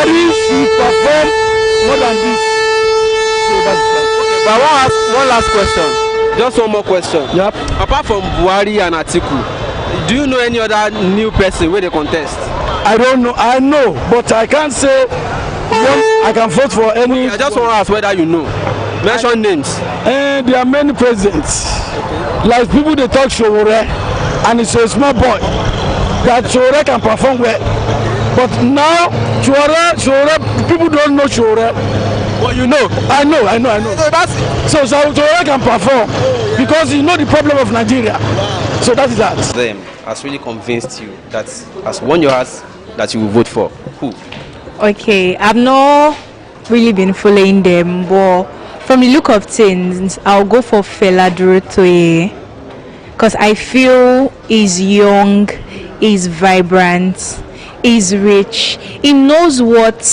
Buhari should perform more than this. So that's Okay, but I want to ask one last question. Just one more question. Yep. Apart from Buhari and Atiku, do you know any other new person where they contest? I don't know. I know, but I can't say I can vote for any. I just want to ask whether you know. Mention names. There are many presidents. Okay. Like people they talk Sowore, and it's a small boy that Sowore can perform well. But now Sowore, people don't know Sowore. Well, you know. I know. So Sowore can perform because you know the problem of Nigeria. Wow. So that is that. Them has really convinced you that has won your heart that you will vote for. Who? Okay, I've not really been following them, but from the look of things, I'll go for Fela Durotoye because I feel he's young, he's vibrant, he's rich, he knows what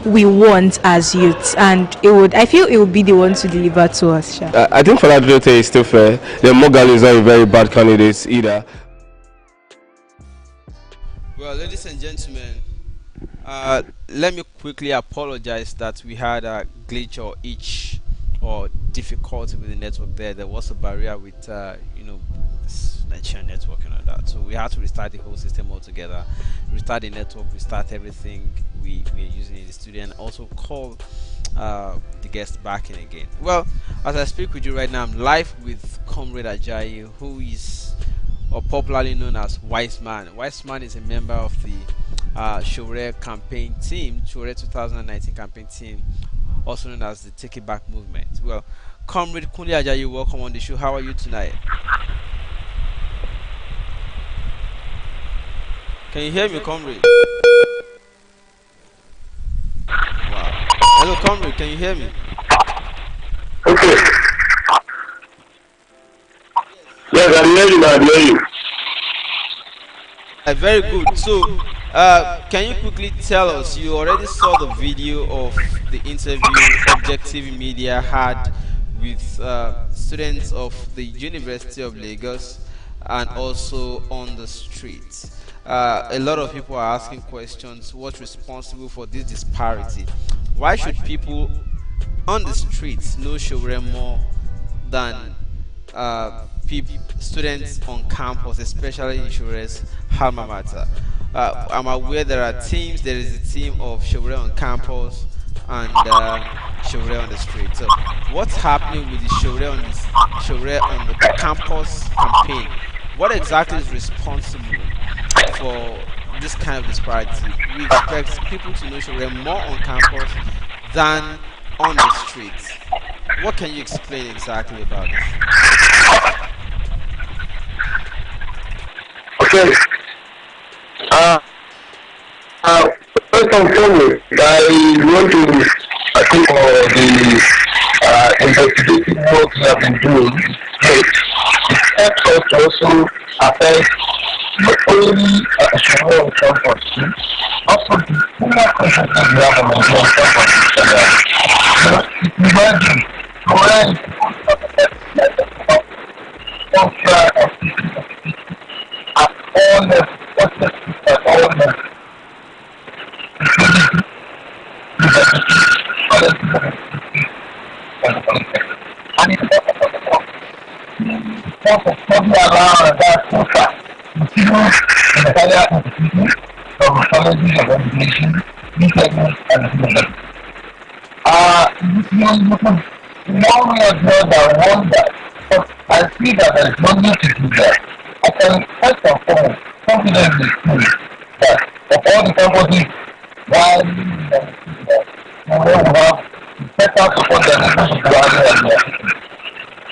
we want as youth, and I feel it would be the one to deliver to us. I think Fela Durotoye is still fair. The Mogali is not a very bad candidate either. Well, ladies and gentlemen, let me quickly apologize that we had a glitch or itch or difficulty with the network there. There was a barrier with this Nigerian network and all that, so we had to restart the whole system altogether, restart the network, restart everything we are using in the studio, and also call the guest back in again. Well, as I speak with you right now, I'm live with Comrade Ajayi, who is popularly known as Wise Man. Wise Man is a member of the Sowore campaign team, Sowore 2019 campaign team, also known as the Take It Back movement. Well, Comrade Kunle Ajayi, welcome on the show. How are you tonight? Can you hear me, Comrade? Wow. Hello, Comrade, can you hear me? Okay. Yes, I hear you, I hear you. Very good. So, can you quickly tell us, you already saw the video of the interview Objective Media had with students of the University of Lagos and also on the streets. A lot of people are asking questions, what's responsible for this disparity? Why should people on the streets know Sowore more than students on campus, especially in Sowore's alma mater? I'm aware there are teams. There is a team of Sowore on campus and Sowore on the street. So, what's happening with the Sowore on the campus campaign? What exactly is responsible for this kind of disparity? We expect people to know Sowore more on campus than on the streets. What can you explain exactly about this? Okay. First and foremost, I want to thank for the investigative work you have been doing. It helps us to also affect not only Sowore on campus, also the similar consciousness we have on Nigerian campus. Imagine when all the and it's around that social, the entire from psychology of education, segments and one way or the other, I wonder, but I see that there is no need to do that. I can first and foremost confidently say that of all the campuses, why we have better support than even Buhari.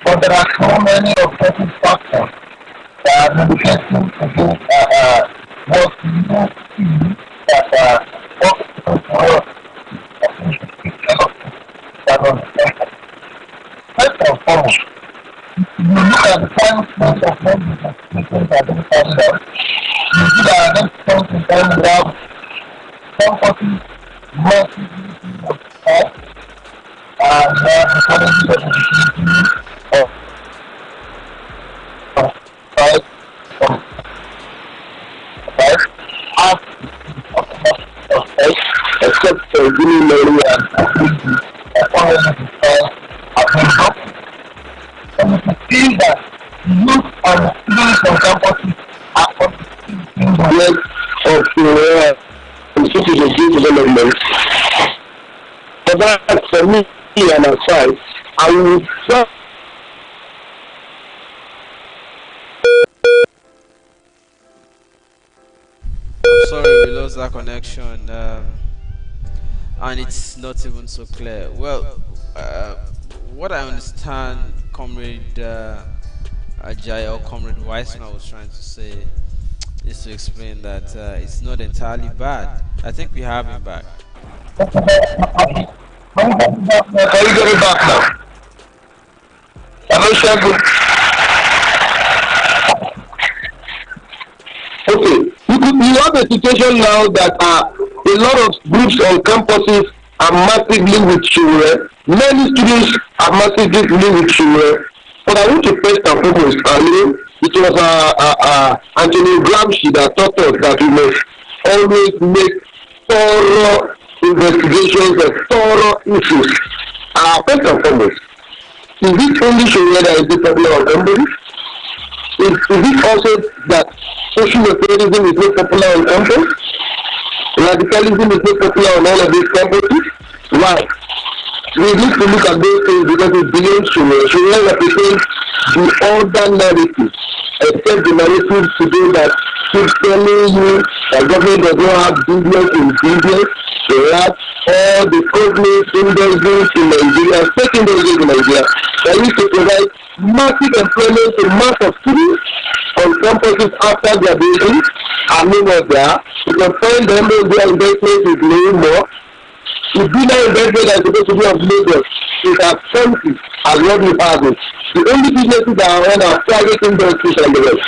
But there are so many objective factors that are indicating against what you see that first and foremost, you look at the time space of when these things are being carried out, you see that at this point in time we have campuses massively occupied, and we have the colleges of education of except for giving money and following the style have been broken. And you can see that youth and students on campuses are contributing the work of the institute of youth development. But that for me and aside, I will try. I'm sorry, we lost that connection, and it's not even so clear. Well, what I understand, Comrade Ajay or Comrade Weissman was trying to say is to explain that it's not entirely bad. I think we have him back. Can you get me back now? Hello, Shagun. Okay, you have a situation now that a lot of groups on campuses are massively with children. Many students are massively with children. But I want to first and foremost, it was Anthony Gramsci that taught us that we must always make thorough investigations of thorough issues. First and foremost, is it only children that is the problem on campus? Is it also that social reparation is not popular on campus? Radicalism is not popular on all of these campuses? Why? We need to look at those things because it belongs to us. Children represent the other narrative, except the narrative today that keeps telling you that government does not have business in business. They have all the companies, industries in Nigeria, state industries in Nigeria, that used to provide massive employment to mass of students on campuses after graduation are no more there. You can find them those their investment is no more. The bigger investment that is supposed to be of Lagos is as empty as what we have it. The only businesses that are run are private industries and the rest.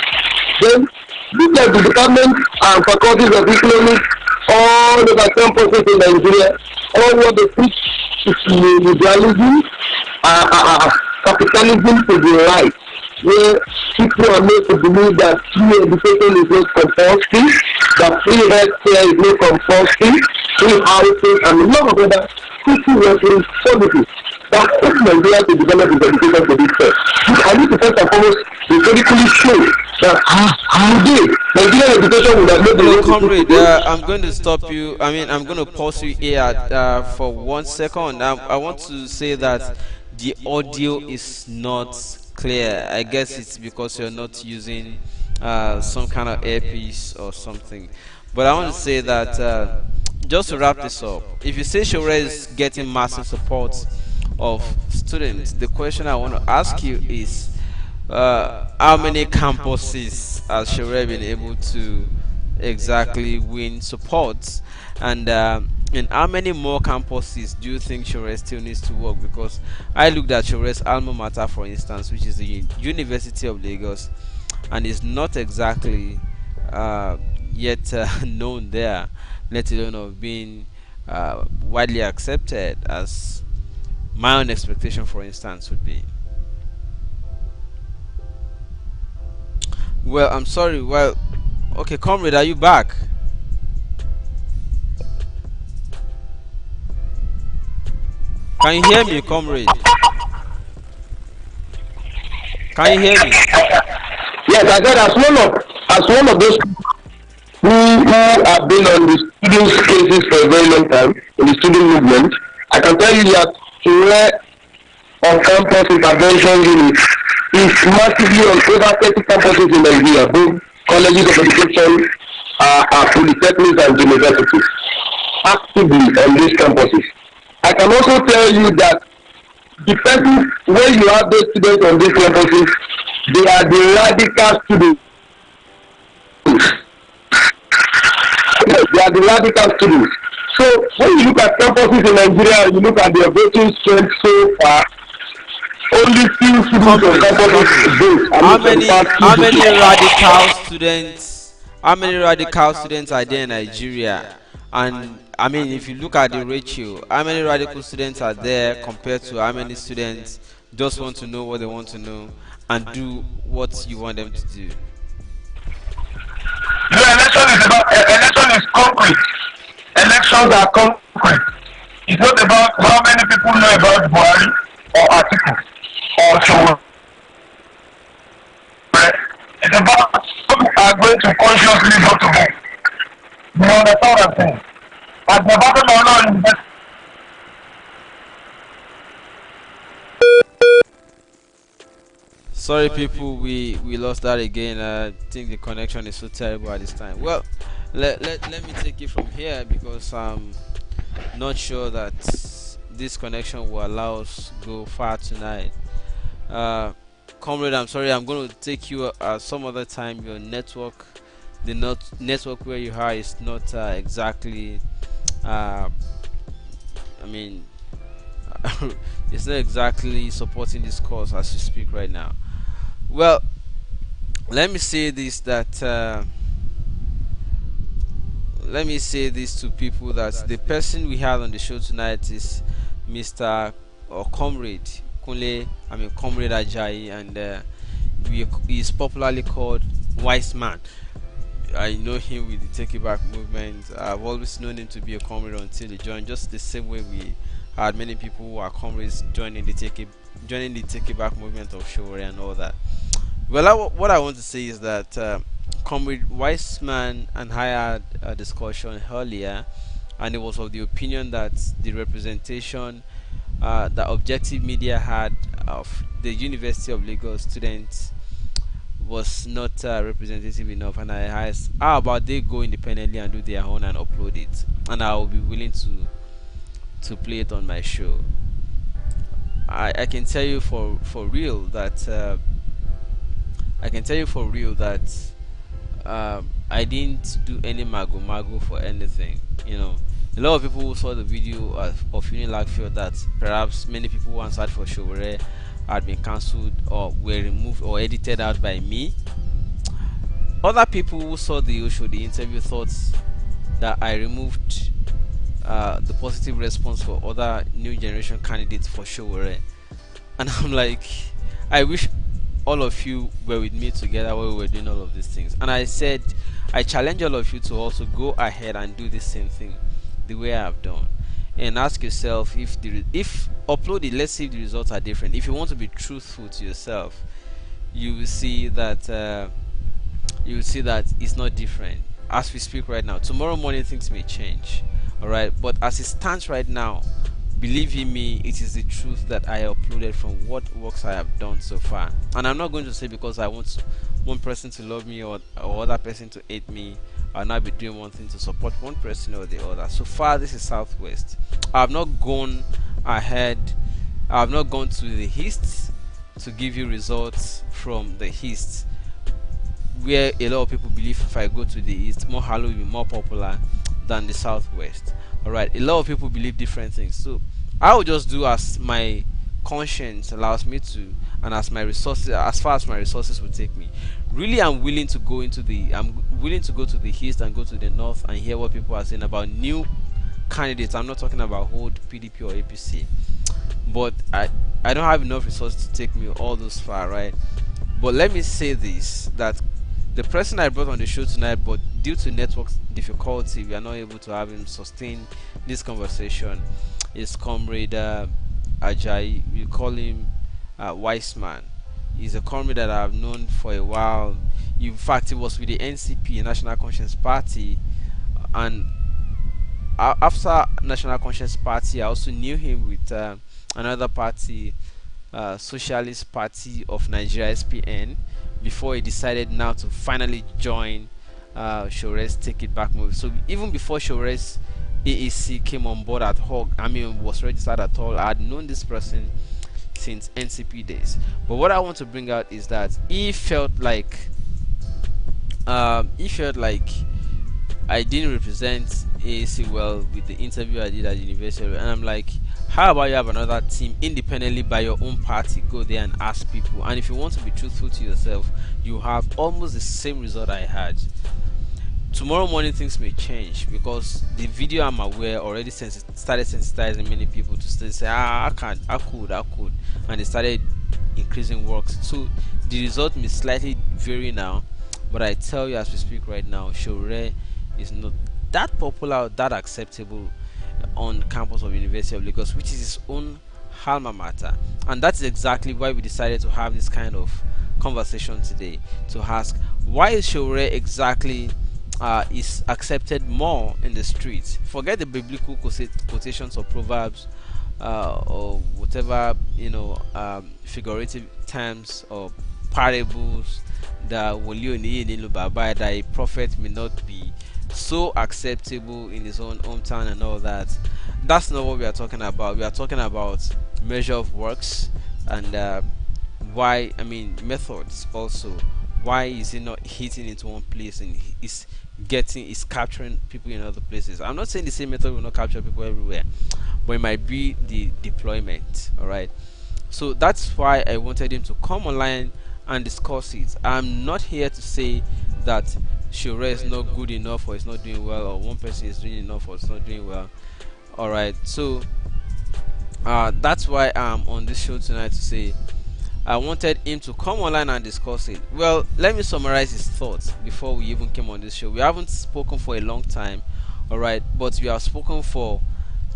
Then look at the departments and faculties of economics all over campuses in Nigeria. All what they preach is liberalism, capitalism to the right, where people are made to believe that free education is not compulsory, that free healthcare is not compulsory, free housing, and a lot of other social welfare policies that help Nigeria to develop its education for this first. I need to first and foremost historically show that today Nigerian education would have made the Hello, comrade. I'm going to stop you. I'm going to pause you here for 1 second. I want to say that the audio is not clear. I guess it's because you're not using some kind of earpiece or something. But I want to say that just to wrap this up, if you say Sowore is getting massive support of students, the question I want to ask you is how many campuses has Sowore been able to exactly win support, and how many more campuses do you think Sowore still needs to work? Because I looked at Showore's alma mater, for instance, which is the University of Lagos, and is not exactly yet known there, let alone of being widely accepted as my own expectation, for instance, would be. Well, I'm sorry. Well, okay, comrade, are you back? Can you hear me, comrade? Can you hear me? yes, I said as one of those who have been on the student cases for a very long time in the student movement, I can tell you that Sowore on campus intervention unit is massively on over 30 campuses in Nigeria, both colleges of education, polytechnics and universities, actively on these campuses. I can also tell you that the person when you have those students on these campuses, they are the radical students. Yes, they are the radical students. So when you look at campuses in Nigeria, you look at their voting strength so far, only few students on campuses vote. How many radical students are there in Nigeria? And I mean, if you look at the ratio, how many radical students are there compared to how many students just want to know what they want to know and do what you want them to do? Election is concrete. Elections are concrete. It's not about how many people know about Buhari or articles or so. It's about who are going to consciously go to vote. You understand what I'm saying? At the bottom of all, Sorry, people, we lost that again. I think the connection is so terrible at this time. Well, let me take it from here because I'm not sure that this connection will allow us go far tonight. Uh, Comrade, I'm sorry, I'm going to take you some other time. Your network, the network where you are is not exactly. Uh, I mean, it's not exactly supporting this cause as you speak right now. Well, let me say this that let me say this to people that the person we have on the show tonight is Mr. or Comrade Kunle, I mean Comrade Ajayi, and he is popularly called Wise Man. I know him with the Take It Back movement. I've always known him to be a comrade until he joined, just the same way we had many people who are comrades joining the Take It Back movement of Sowore and all that. Well, what I want to say is that Comrade Wiseman and I had a discussion earlier, and it was of the opinion that the representation that Objective Media had of the University of Lagos students was not representative enough, and I asked, how about they go independently and do their own and upload it, and I will be willing to play it on my show. I can tell you for real that I can tell you for real that I didn't do any mago for anything. You know, a lot of people who saw the video of Unilag felt that perhaps many people who answered for Sowore had been cancelled or were removed or edited out by me. Other people who saw the show, the interview, thought that I removed the positive response for other new generation candidates for Sowore, and I'm like, I wish all of you were with me together while we were doing all of these things. And I said, I challenge all of you to also go ahead and do the same thing the way I have done, and ask yourself if uploaded, let's see if the results are different. If you want to be truthful to yourself, you will see that it's not different as we speak right now. Tomorrow morning things may change, all right, but as it stands right now, believe in me, it is the truth that I uploaded from what works I have done so far. And I'm not going to say because I want one person to love me or other person to hate me, I'll not be doing one thing to support one person or the other. So far, this is Southwest. I have not gone ahead, I have not gone to the East to give you results from the East, where a lot of people believe if I go to the East, more Halo will be more popular than the Southwest. Alright, a lot of people believe different things, so I will just do as my conscience allows me to, and as my resources, as far as my resources will take me. Really, I'm willing to go to the East and go to the North and hear what people are saying about new candidates. I'm not talking about old PDP or APC, but I don't have enough resources to take me all those far, right? But let me say this, that the person I brought on the show tonight, but due to network difficulty, we are not able to have him sustain this conversation, is Comrade Ajayi. We call him Wise Man. He's a comrade that I've known for a while. In fact, he was with the NCP, National Conscience Party, and after National Conscience Party, I also knew him with another party, Socialist Party of Nigeria (SPN), before he decided now to finally join Showore's Take It Back movement. So even before Showore's AAC came on board at all, was registered at all, I had known this person since NCP days. But what I want to bring out is that he felt like I didn't represent AAC well with the interview I did at the university, and I'm like, how about you have another team independently by your own party, go there and ask people, and if you want to be truthful to yourself, you have almost the same result I had. Tomorrow morning things may change because the video, I'm aware, already started sensitizing many people to say, I could, and they started increasing works. So the result may slightly vary now, but I tell you as we speak right now, Sowore is not that popular or that acceptable on campus of University of Lagos, which is his own alma mater. And that's exactly why we decided to have this kind of conversation today, to ask why is Sowore exactly is accepted more in the streets. Forget the biblical quotations or proverbs or whatever, figurative terms or parables that that a prophet may not be so acceptable in his own hometown and all that. That's not what we are talking about. We are talking about measure of works and methods also. Why is he not hitting into one place and is capturing people in other places? I'm not saying the same method will not capture people everywhere, but it might be the deployment. All right. So that's why I wanted him to come online and discuss it. I'm not here to say that Sowore is not good enough or is not doing well, or one person is doing enough or is not doing well. All right. So that's why I'm on this show tonight, to say I wanted him to come online and discuss it. Well, let me summarize his thoughts before we even came on this show. We haven't spoken for a long time, all right, but we have spoken for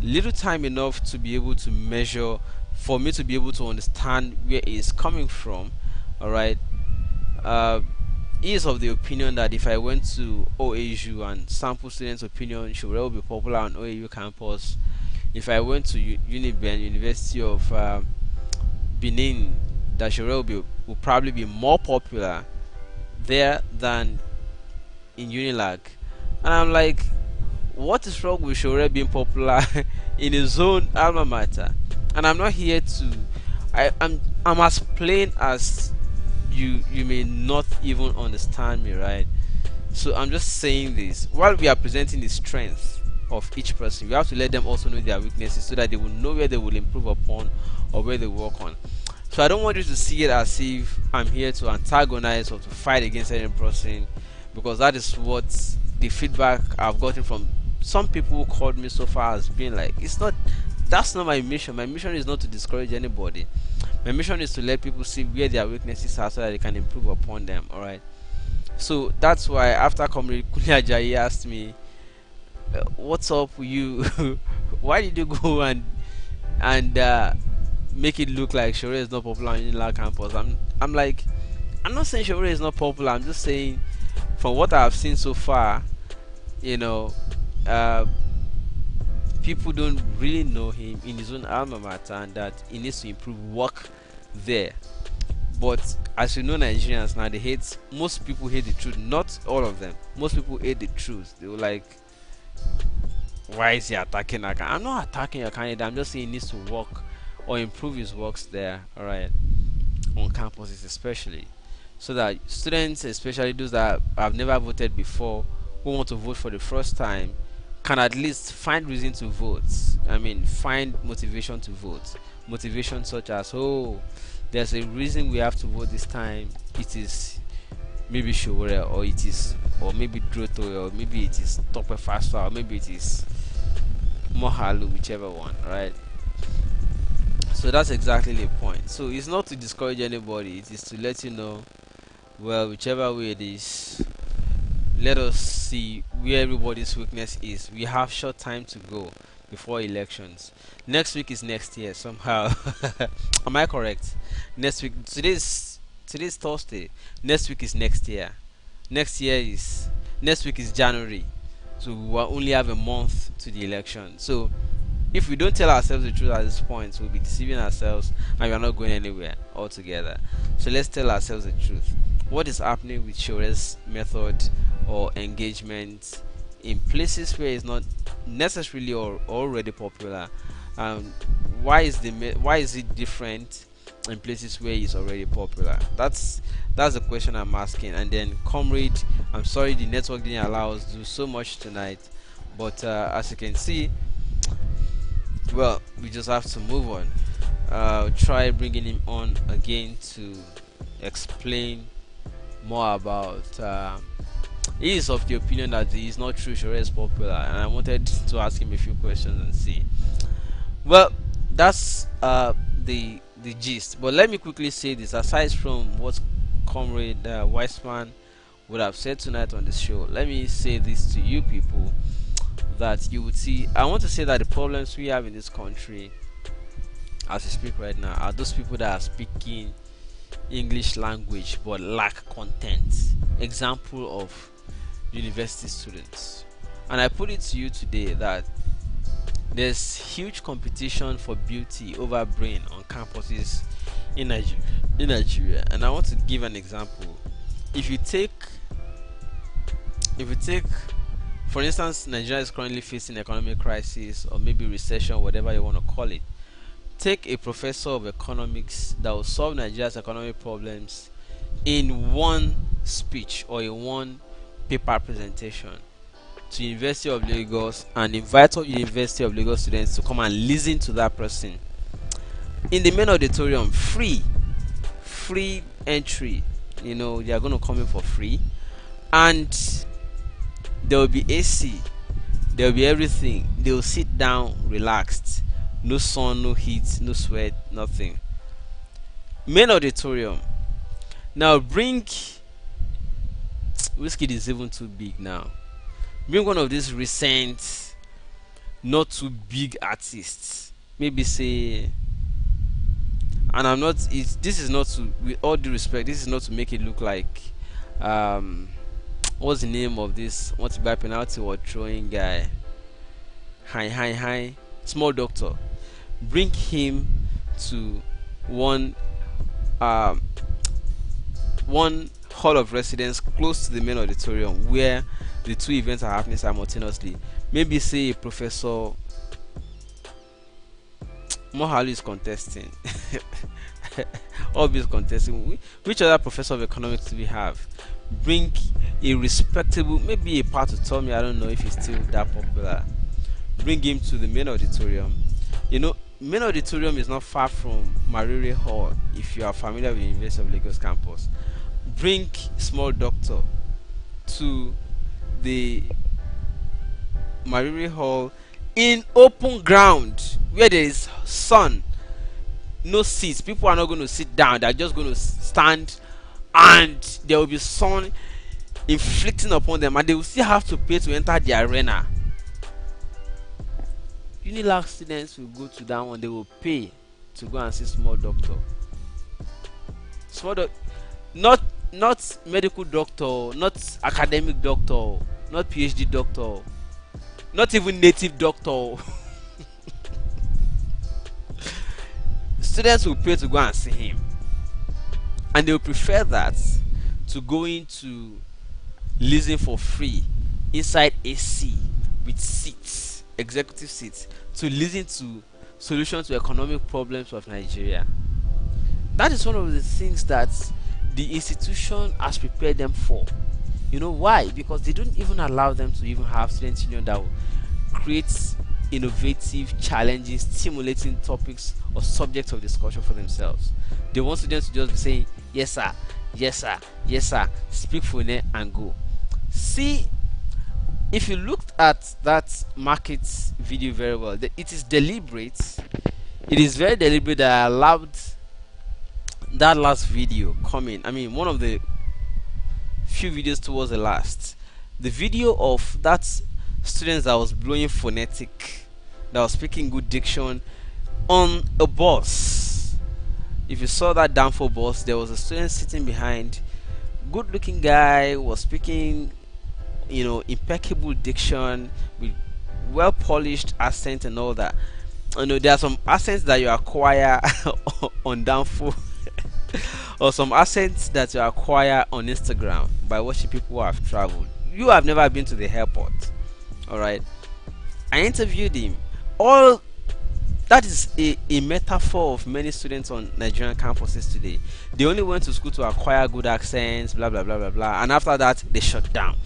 little time enough to be able to measure, for me to be able to understand where he is coming from. All right. He is of the opinion that if I went to OAU and sample students' opinion, Sowore will be popular on OAU campus. If I went to UNIBEN, University of Benin, that Sowore will probably be more popular there than in Unilag. And I'm like, what is wrong with Sowore being popular in his own alma mater? And I'm not here to, I'm as plain as you may not even understand me, right? So I'm just saying this while we are presenting the strength of each person. We have to let them also know their weaknesses, so that they will know where they will improve upon or where they work on. So I don't want you to see it as if I'm here to antagonize or to fight against any person, because that is what the feedback I've gotten from some people who called me so far has been like. That's not my mission. My mission is not to discourage anybody. My mission is to let people see where their weaknesses are, so that they can improve upon them. All right. So that's why after Comrade Kunle Ajayi asked me, "What's up with you? Why did you go and make it look like Sowore is not popular on Unilag campus?" I'm like, I'm not saying Sowore is not popular. I'm just saying, from what I've seen so far, people don't really know him in his own alma mater, and that he needs to improve work there. But as you know, Nigerians now, most people hate the truth. Not all of them. Most people hate the truth. They were like, why is he attacking that guy? I'm not attacking your candidate. I'm just saying he needs to work or improve his works there, all right, on campuses especially, so that students, especially those that have never voted before, who want to vote for the first time, can at least find reason to vote. Find motivation to vote. Motivation such as, oh, there's a reason we have to vote this time. It is maybe Sowore, or maybe Droto, or maybe it is Tope Fasfa, or maybe it is Mohalu, whichever one, right? So that's exactly the point. So it's not to discourage anybody, it is to let you know, well, whichever way it is, let us see where everybody's weakness is. We have short time to go before elections. Next week is next year somehow. Am I correct? Next week, today's Thursday. Next week is next year. Next week is January. So we will only have a month to the election. So if we don't tell ourselves the truth at this point, we'll be deceiving ourselves and we are not going anywhere altogether. So let's tell ourselves the truth. What is happening with Sowore's method or engagement in places where it's not necessarily or already popular? Why is it different in places where it's already popular? That's the question I'm asking. And then, comrade, I'm sorry the network didn't allow us to do so much tonight, but as you can see, well, we just have to move on. Try bringing him on again to explain more about. He is of the opinion that he is not true Sowore is popular, and I wanted to ask him a few questions and see. Well, that's the gist. But let me quickly say this: aside from what Comrade Weissman would have said tonight on this show, let me say this to you people, that, you would see, I want to say that the problems we have in this country as we speak right now are those people that are speaking English language but lack content. Example of university students. And I put it to you today that there's huge competition for beauty over brain on campuses in Nigeria. And I want to give an example. If you take, for instance, Nigeria is currently facing economic crisis or maybe recession, whatever you want to call it. Take a professor of economics that will solve Nigeria's economic problems in one speech or in one paper presentation to University of Lagos, and invite all University of Lagos students to come and listen to that person in the main auditorium, free entry. They are going to come in for free, and there will be AC, there will be everything. They will sit down relaxed, no sun, no heat, no sweat, nothing. Main auditorium. Now bring, whiskey is even too big now. Bring one of these recent, not too big artists. Maybe say, and I'm not. This is not to, with all due respect, this is not to make it look like, what's the name of this? Want to buy penalty or throwing guy? Hi, small doctor. Bring him to one hall of residence close to the main auditorium where the two events are happening simultaneously. Maybe say Professor Mohalu is contesting. Obvious contesting. Which other professor of economics do we have? Bring a respectable, maybe a part to tell me, I don't know if he's still that popular. Bring him to the main auditorium. Main auditorium is not far from Mariri Hall if you are familiar with the University of Lagos campus. Bring small doctor to the Mariri Hall in open ground where there is sun, no seats. People are not going to sit down, they're just going to stand, and there will be sun inflicting upon them, and they will still have to pay to enter the arena. Unilag students will go to that one, they will pay to go and see small doctor. Not medical doctor, not academic doctor, not PhD doctor, not even native doctor. Students will pay to go and see him, and they will prefer that to going to listen for free inside AC with seats, executive seats, to listen to solutions to economic problems of Nigeria. That is one of the things that the institution has prepared them for. Why? Because they don't even allow them to even have student union that will create innovative, challenging, stimulating topics or subjects of discussion for themselves. They want students to just be saying yes sir, yes sir, yes sir, speak for them and go. See, if you looked at that market video very well, it is deliberate. It is very deliberate that I allowed that last video coming. I mean, one of the few videos towards the last, the video of that students that was blowing phonetic, that was speaking good diction on a bus. If you saw that downfall bus, there was a student sitting behind, good looking guy, was speaking impeccable diction with well polished accent and all that. There are some accents that you acquire on downfall or some accents that you acquire on Instagram by watching people who have traveled. You have never been to the airport, all right? I interviewed him. All that is a metaphor of many students on Nigerian campuses today. They only went to school to acquire good accents, blah blah blah blah blah, and after that they shut down.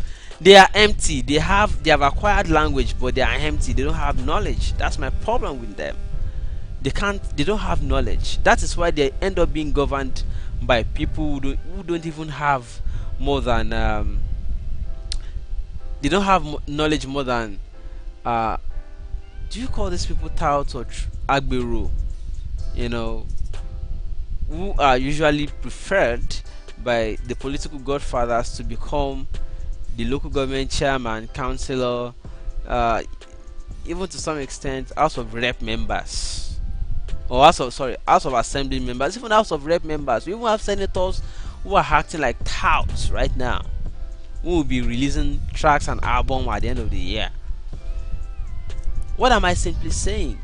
They are empty. They have acquired language, but they are empty. They don't have knowledge. That's my problem with them. They don't have knowledge. That is why they end up being governed by people who don't even have more than they don't have knowledge more than do you call these people tout or agbero, who are usually preferred by the political godfathers to become the local government chairman, councillor, even to some extent House of Rep members, or House of Assembly members, even House of Rep members. We even have senators who are acting like touts right now, who will be releasing tracks and album at the end of the year. What am I simply saying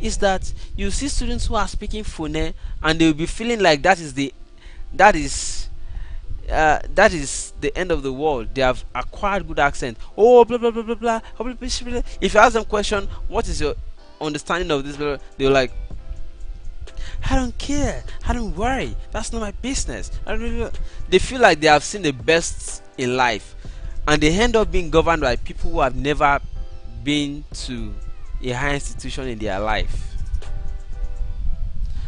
is that you see students who are speaking Fune and they will be feeling like that is the end of the world. They have acquired good accent. Oh, blah blah blah blah blah. If you ask them question, what is your understanding of this? They're like, I don't care. I don't worry. That's not my business. They feel like they have seen the best in life, and they end up being governed by people who have never been to a high institution in their life.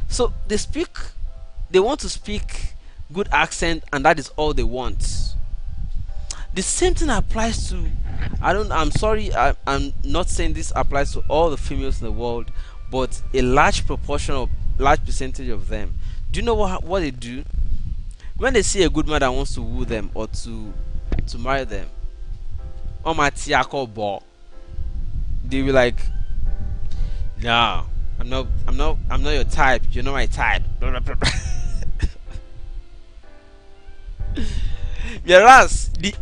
So they want to speak good accent, and that is all they want. The same thing applies to, I'm sorry, I'm not saying this applies to all the females in the world, but a large percentage of them. Do you know what they do when they see a good man that wants to woo them or to marry them? They be like, no, I'm not your type. You're not my type. Whereas the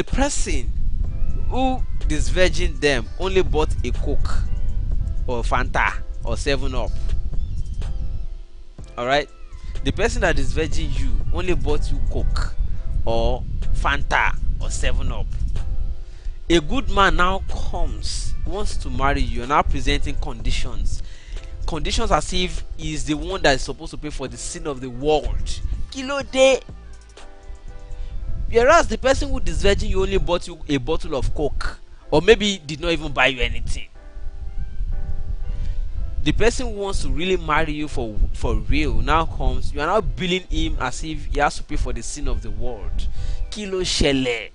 person who disvirgin them only bought a Coke or Fanta or 7-Up. Alright? The person that disvirgin you only bought you Coke or Fanta or 7-Up. A good man now comes, wants to marry you, and now presenting conditions as if he's the one that is supposed to pay for the sin of the world. Kilo day. Whereas the person who is virgin, you only bought you a bottle of Coke, or maybe did not even buy you anything. The person who wants to really marry you for real now comes, you are now billing him as if he has to pay for the sin of the world. Kilo shele.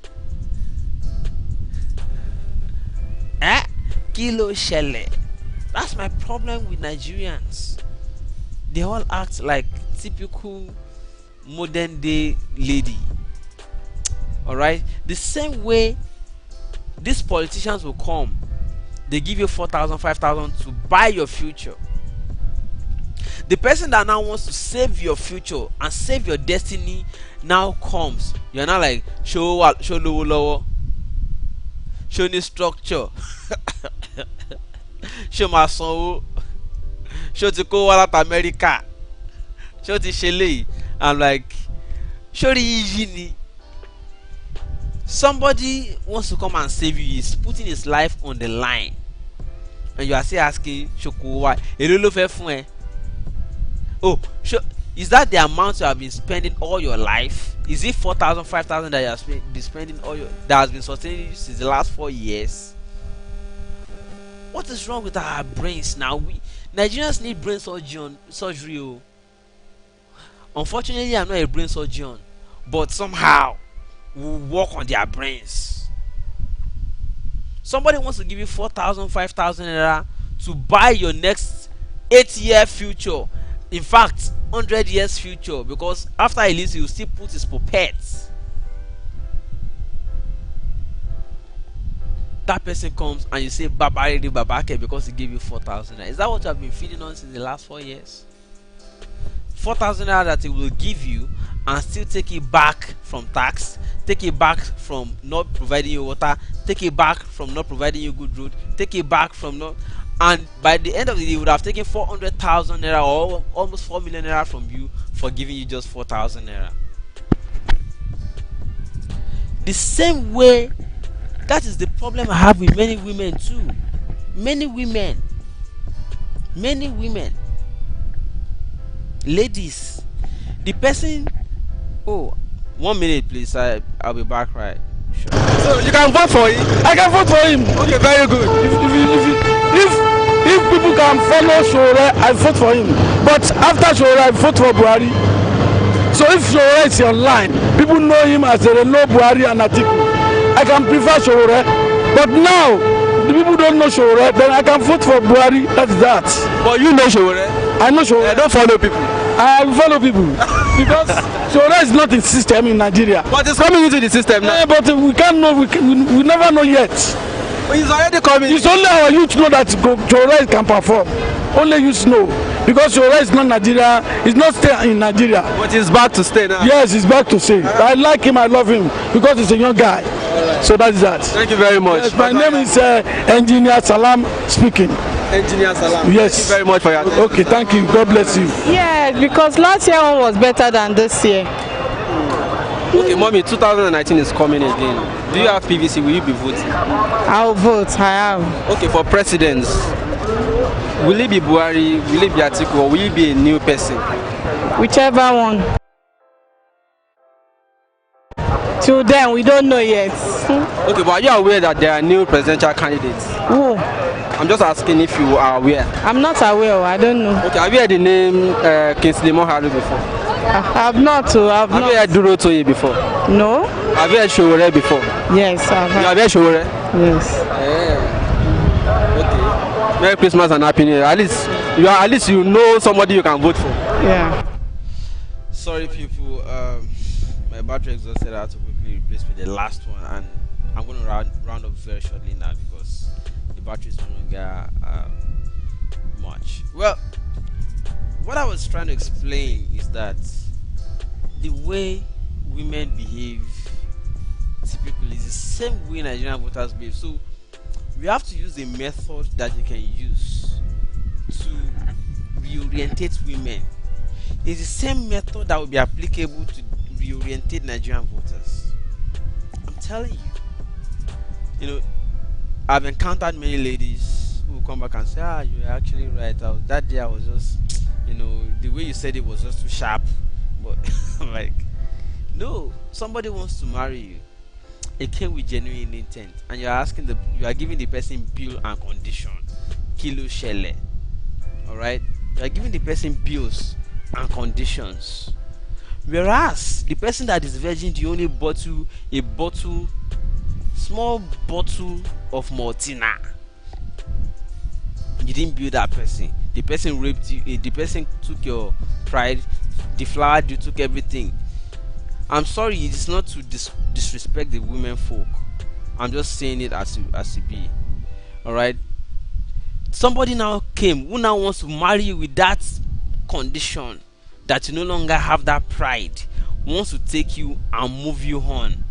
Kilo shele. That's my problem with Nigerians. They all act like typical modern day lady. Alright? The same way these politicians will come, they give you 4,000, 5,000 to buy your future. The person that now wants to save your future and save your destiny now comes. You're now like, show low, show new structure, show my son, show to go out America, show to Shelley. I'm like, show the easy. Somebody wants to come and save you. He's putting his life on the line, and you are still asking, Shoko, why? Oh, is that the amount you have been spending all your life? Is it 4,000, 5,000 that you have been spending that has been sustaining you since the last 4 years? What is wrong with our brains now? Nigerians need brain surgery. Unfortunately, I'm not a brain surgeon, but somehow we work on their brains. Somebody wants to give you 4,000, 5,000 naira to buy your next 8-year future. In fact, 100 years future, because after he leaves, he will still put his puppets. That person comes and you say babake because he gave you 4,000 naira. Is that what you have been feeding on since the last 4 years? 4,000 naira that he will give you and still take it back from tax, take it back from not providing you water, take it back from not providing you good road, take it back from not, and by the end of the day, he would have taken 400,000 naira or almost 4 million naira from you for giving you just 4,000 naira. The same way, that is the problem I have with many women too. Many women, ladies, the person. Oh, 1 minute, please. I'll be back right. Sure. So you can vote for him. I can vote for him. Okay, very good. If people can follow Sowore, I vote for him. But after Sowore, I vote for Buhari. So if Sowore is online, people know him as a Reno, Buhari and Atiku. I can prefer Sowore. But now the people don't know Sowore, then I can vote for Buhari. That's that. But you know Sowore. I know Sowore. I don't follow people. I follow people. because Sowore is not in system in Nigeria. But it's coming into the system now. But we can't know. We never know yet. He's already coming. It's only our youth know that Sowore can perform. Only youth know, because Sowore is not Nigeria. He's not staying in Nigeria. But he's back to stay now. Yes, he's back to stay. I like him. I love him because he's a young guy. Right. So that's that. Thank you very much. Yes, my name is Engineer Salam speaking. Engineer Salam. Yes. Thank you very much for your attention. Okay, thank you. God bless you. Yeah, because last year one was better than this year. Okay, mommy, 2019 is coming again. Do you have PVC? Will you be voting? I'll vote. I have. Okay, for presidents, will it be Buhari? Will it be Atiku? Or will it be a new person? Whichever one. Till then, we don't know yet. Okay, but are you aware that there are new presidential candidates? Who? I'm just asking if you are aware. I'm not aware. I don't know. Okay, have you heard the name Kingsley Mohale before? I've not. Have not. You heard Duro Toye before? No. Have you heard Sowore before? Yes, I've heard. You have heard Sowore? Yes. Yeah. Okay. Merry Christmas and Happy New Year. At least you know somebody you can vote for. Yeah. Sorry, people. My battery exhausted. I had to quickly replace with the last one, and I'm going to round up very shortly now because the battery is no longer much. Well, what I was trying to explain is that the way women behave typically is the same way Nigerian voters behave. So we have to use a method that you can use to reorientate women. It's the same method that will be applicable to reorientate Nigerian voters. I'm telling you. You know, I've encountered many ladies who come back and say, you're actually right. That day I was just, the way you said it was just too sharp. But I'm like, no, somebody wants to marry you. It came with genuine intent, and you are giving the person bill and condition. Kilo shele. Alright? You are giving the person bills and conditions. Whereas the person that is virgin, you only bottle small bottle of Maltina. You didn't build that person. The person raped you. The person took your pride, deflowered you, took everything. I'm sorry, it is not to disrespect the women folk. I'm just saying it as it be. Alright? Somebody now came who now wants to marry you with that condition, that you no longer have that pride, wants to take you and move you on.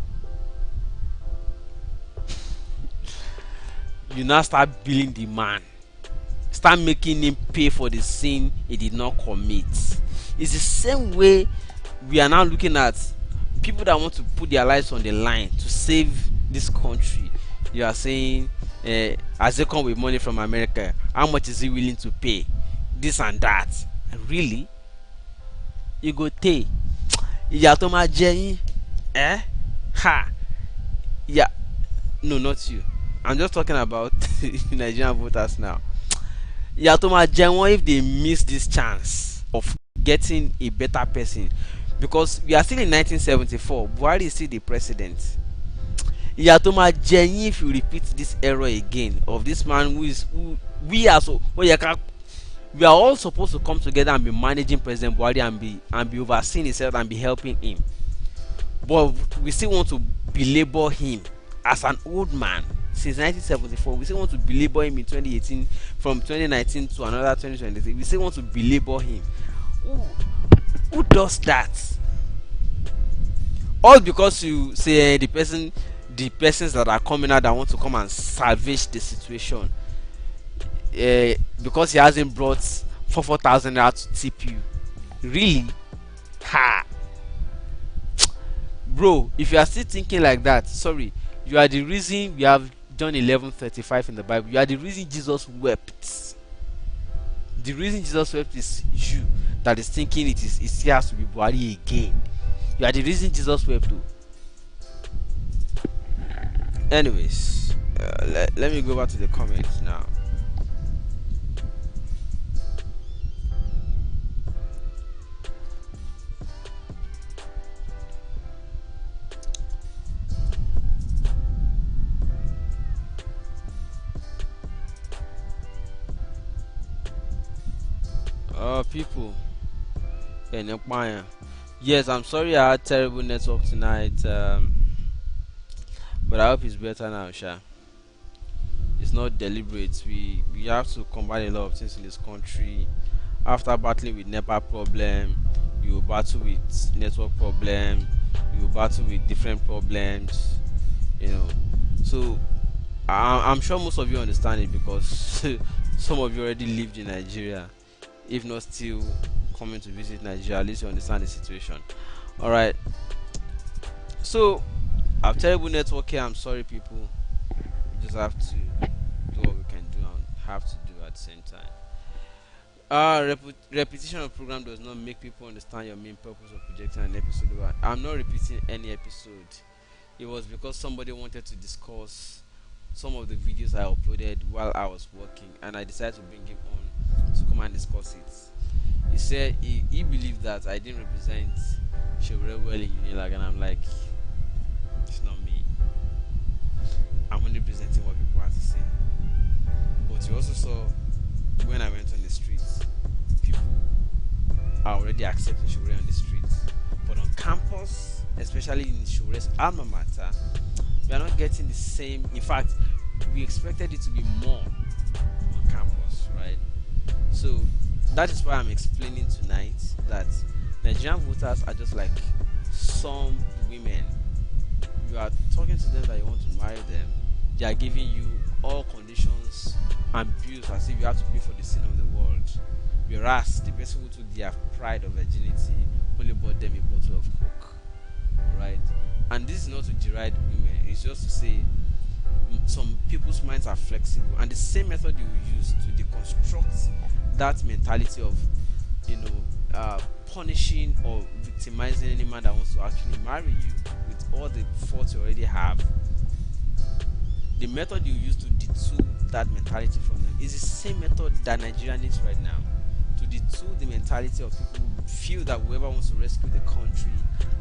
You now start billing the man, start making him pay for the sin he did not commit. It's the same way we are now looking at people that want to put their lives on the line to save this country. You are saying, as they come with money from America, how much is he willing to pay? This and that. Really? You go take. Yeah, no, not you. I'm just talking about Nigerian voters now. If they miss this chance of getting a better person, because we are still in 1974, Buhari is still the president. If you repeat this error again of this man we are all supposed to come together and be managing President Buhari and be overseeing himself and be helping him, but we still want to belabor him as an old man. Since 1974, we still want to belabor him in 2018, from 2019 to another 2023. We still want to belabor him. Who does that? All because you say the persons that are coming out that want to come and salvage the situation, because he hasn't brought 4,000 out to tip you. Really? Bro, if you are still thinking like that, sorry, you are the reason we have John 11:35 in the Bible. You are the reason Jesus wept. The reason Jesus wept is you that is thinking it has to be Buhari again. You are the reason Jesus wept too. Anyways, let me go back to the comments now. People, Yes, I'm sorry I had terrible network tonight, but I hope it's better now, Sha. It's not deliberate. We have to combine a lot of things in this country. After battling with NEPA problem, you battle with network problem, you battle with different problems, you know. So I'm sure most of you understand it because some of you already lived in Nigeria, if not still coming to visit Nigeria. At least you understand the situation. All right. So I've terrible network here. I'm sorry, people. We just have to do what we can do and have to do at the same time. Repetition of program does not make people understand your main purpose of projecting an episode. I'm not repeating any episode. It was because somebody wanted to discuss some of the videos I uploaded while I was working, and I decided to bring him on to come and discuss it. He said he believed that I didn't represent Sowore well in Unilag, and I'm like, it's not me. I'm only presenting what people have to say. But you also saw when I went on the streets, people are already accepting Sowore on the streets. But on campus, especially in Sowore's alma mater, we are not getting the same. In fact, we expected it to be more on campus, right? So that is why I'm explaining tonight that Nigerian voters are just like some women. You are talking to them that you want to marry them, they are giving you all conditions and bills as if you have to pay for the sin of the world. Whereas the person who took their pride of virginity only bought them a bottle of coke. Alright? And this is not to deride women, it's just to say some people's minds are flexible, and the same method you will use to deconstruct that mentality of, you know, punishing or victimizing any man that wants to actually marry you with all the faults you already have. The method you use to detour that mentality from them is the same method that Nigeria needs right now to detour the mentality of people who feel that whoever wants to rescue the country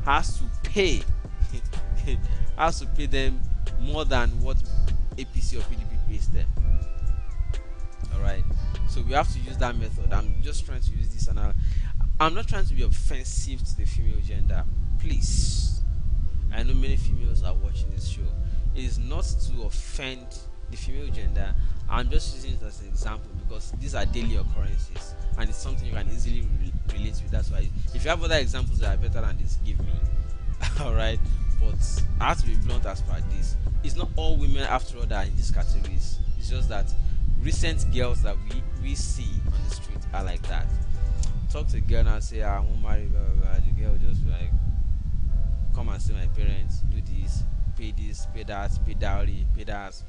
has to pay has to pay them more than what APC or PDP pays them. Alright, so we have to use that method. I'm just trying to use this, and I'm not trying to be offensive to the female gender, please. I know many females are watching this show. It is not to offend the female gender. I'm just using it as an example because these are daily occurrences and it's something you can easily relate with. That's why if you have other examples that are better than this, give me. Alright, but I have to be blunt as per this. It's not all women after all that are in these categories. It's just that recent girls that we see on the street are like that. Talk to a girl and say, I won't marry, blah, blah, blah. The girl just be like, come and see my parents, do this, pay that, pay dowry, pay that,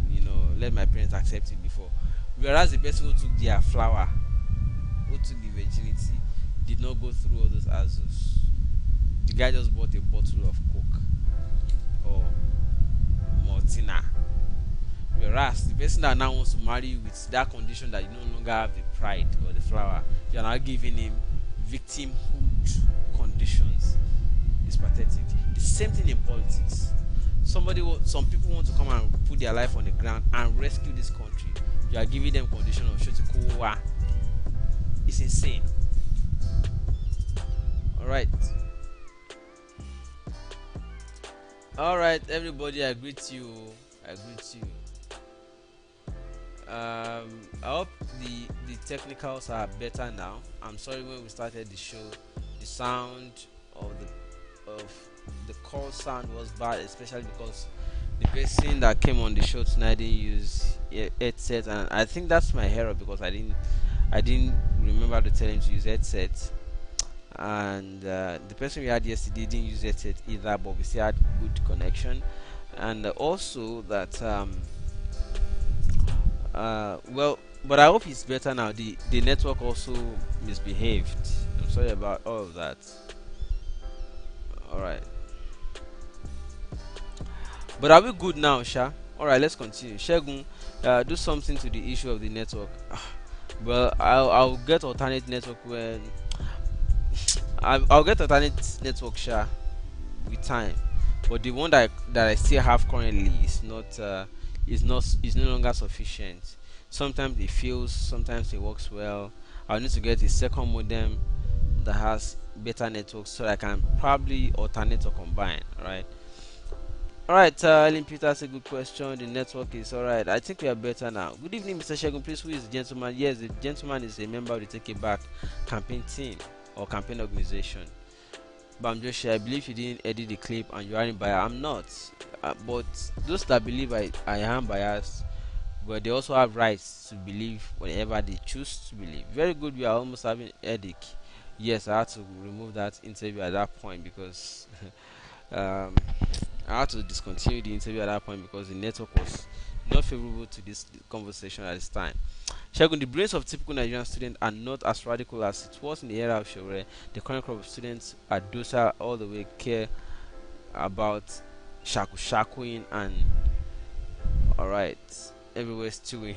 you know, let my parents accept it before. Whereas the person who took their flower, who took the virginity, did not go through all those hassles. The guy just bought a bottle of Coke or Maltina. Whereas the person that now wants to marry you with that condition that you no longer have the pride or the flower, you are now giving him victimhood conditions. It's pathetic. The same thing in politics. Some people want to come and put their life on the ground and rescue this country. You are giving them condition of shotikowa. It's insane. Alright, everybody, I greet you. I hope the technicals are better now. I'm sorry when we started the show, the sound of the call sound was bad, especially because the person that came on the show tonight didn't use headset, and I think that's my error because I didn't remember to tell him to use headset. And the person we had yesterday didn't use headset either, but we still had good connection. And also that but I hope it's better now. The network also misbehaved. I'm sorry about all of that. Alright, but are we good now, Sha? Alright, let's continue. Shegun, do something to the issue of the network. Well, I'll get alternate network when I'll get alternate network, Sha, with time. But the one that I still have currently is no longer sufficient. Sometimes it fails, sometimes it works well. I'll need to get a second modem that has better networks so I can probably alternate or combine. Alright, Ellen Peter, that's a good question. The network is alright. I think we are better now. Good evening, Mr. Shegun. Please, who is the gentleman? Yes, the gentleman is a member of the Take It Back campaign team or campaign organization. Bamjoshi, I believe you didn't edit the clip and you aren't biased. I'm not. But those that believe I am biased, but they also have rights to believe whatever they choose to believe. Very good, we are almost having headache. Yes, I had to remove that interview at that point because um, I had to discontinue the interview at that point because the network was not favorable to this conversation at this time. Shagun, the brains of typical Nigerian students are not as radical as it was in the era of Sowore. The current crop of students are docile all the way, care about shakuing and alright, everywhere stewing.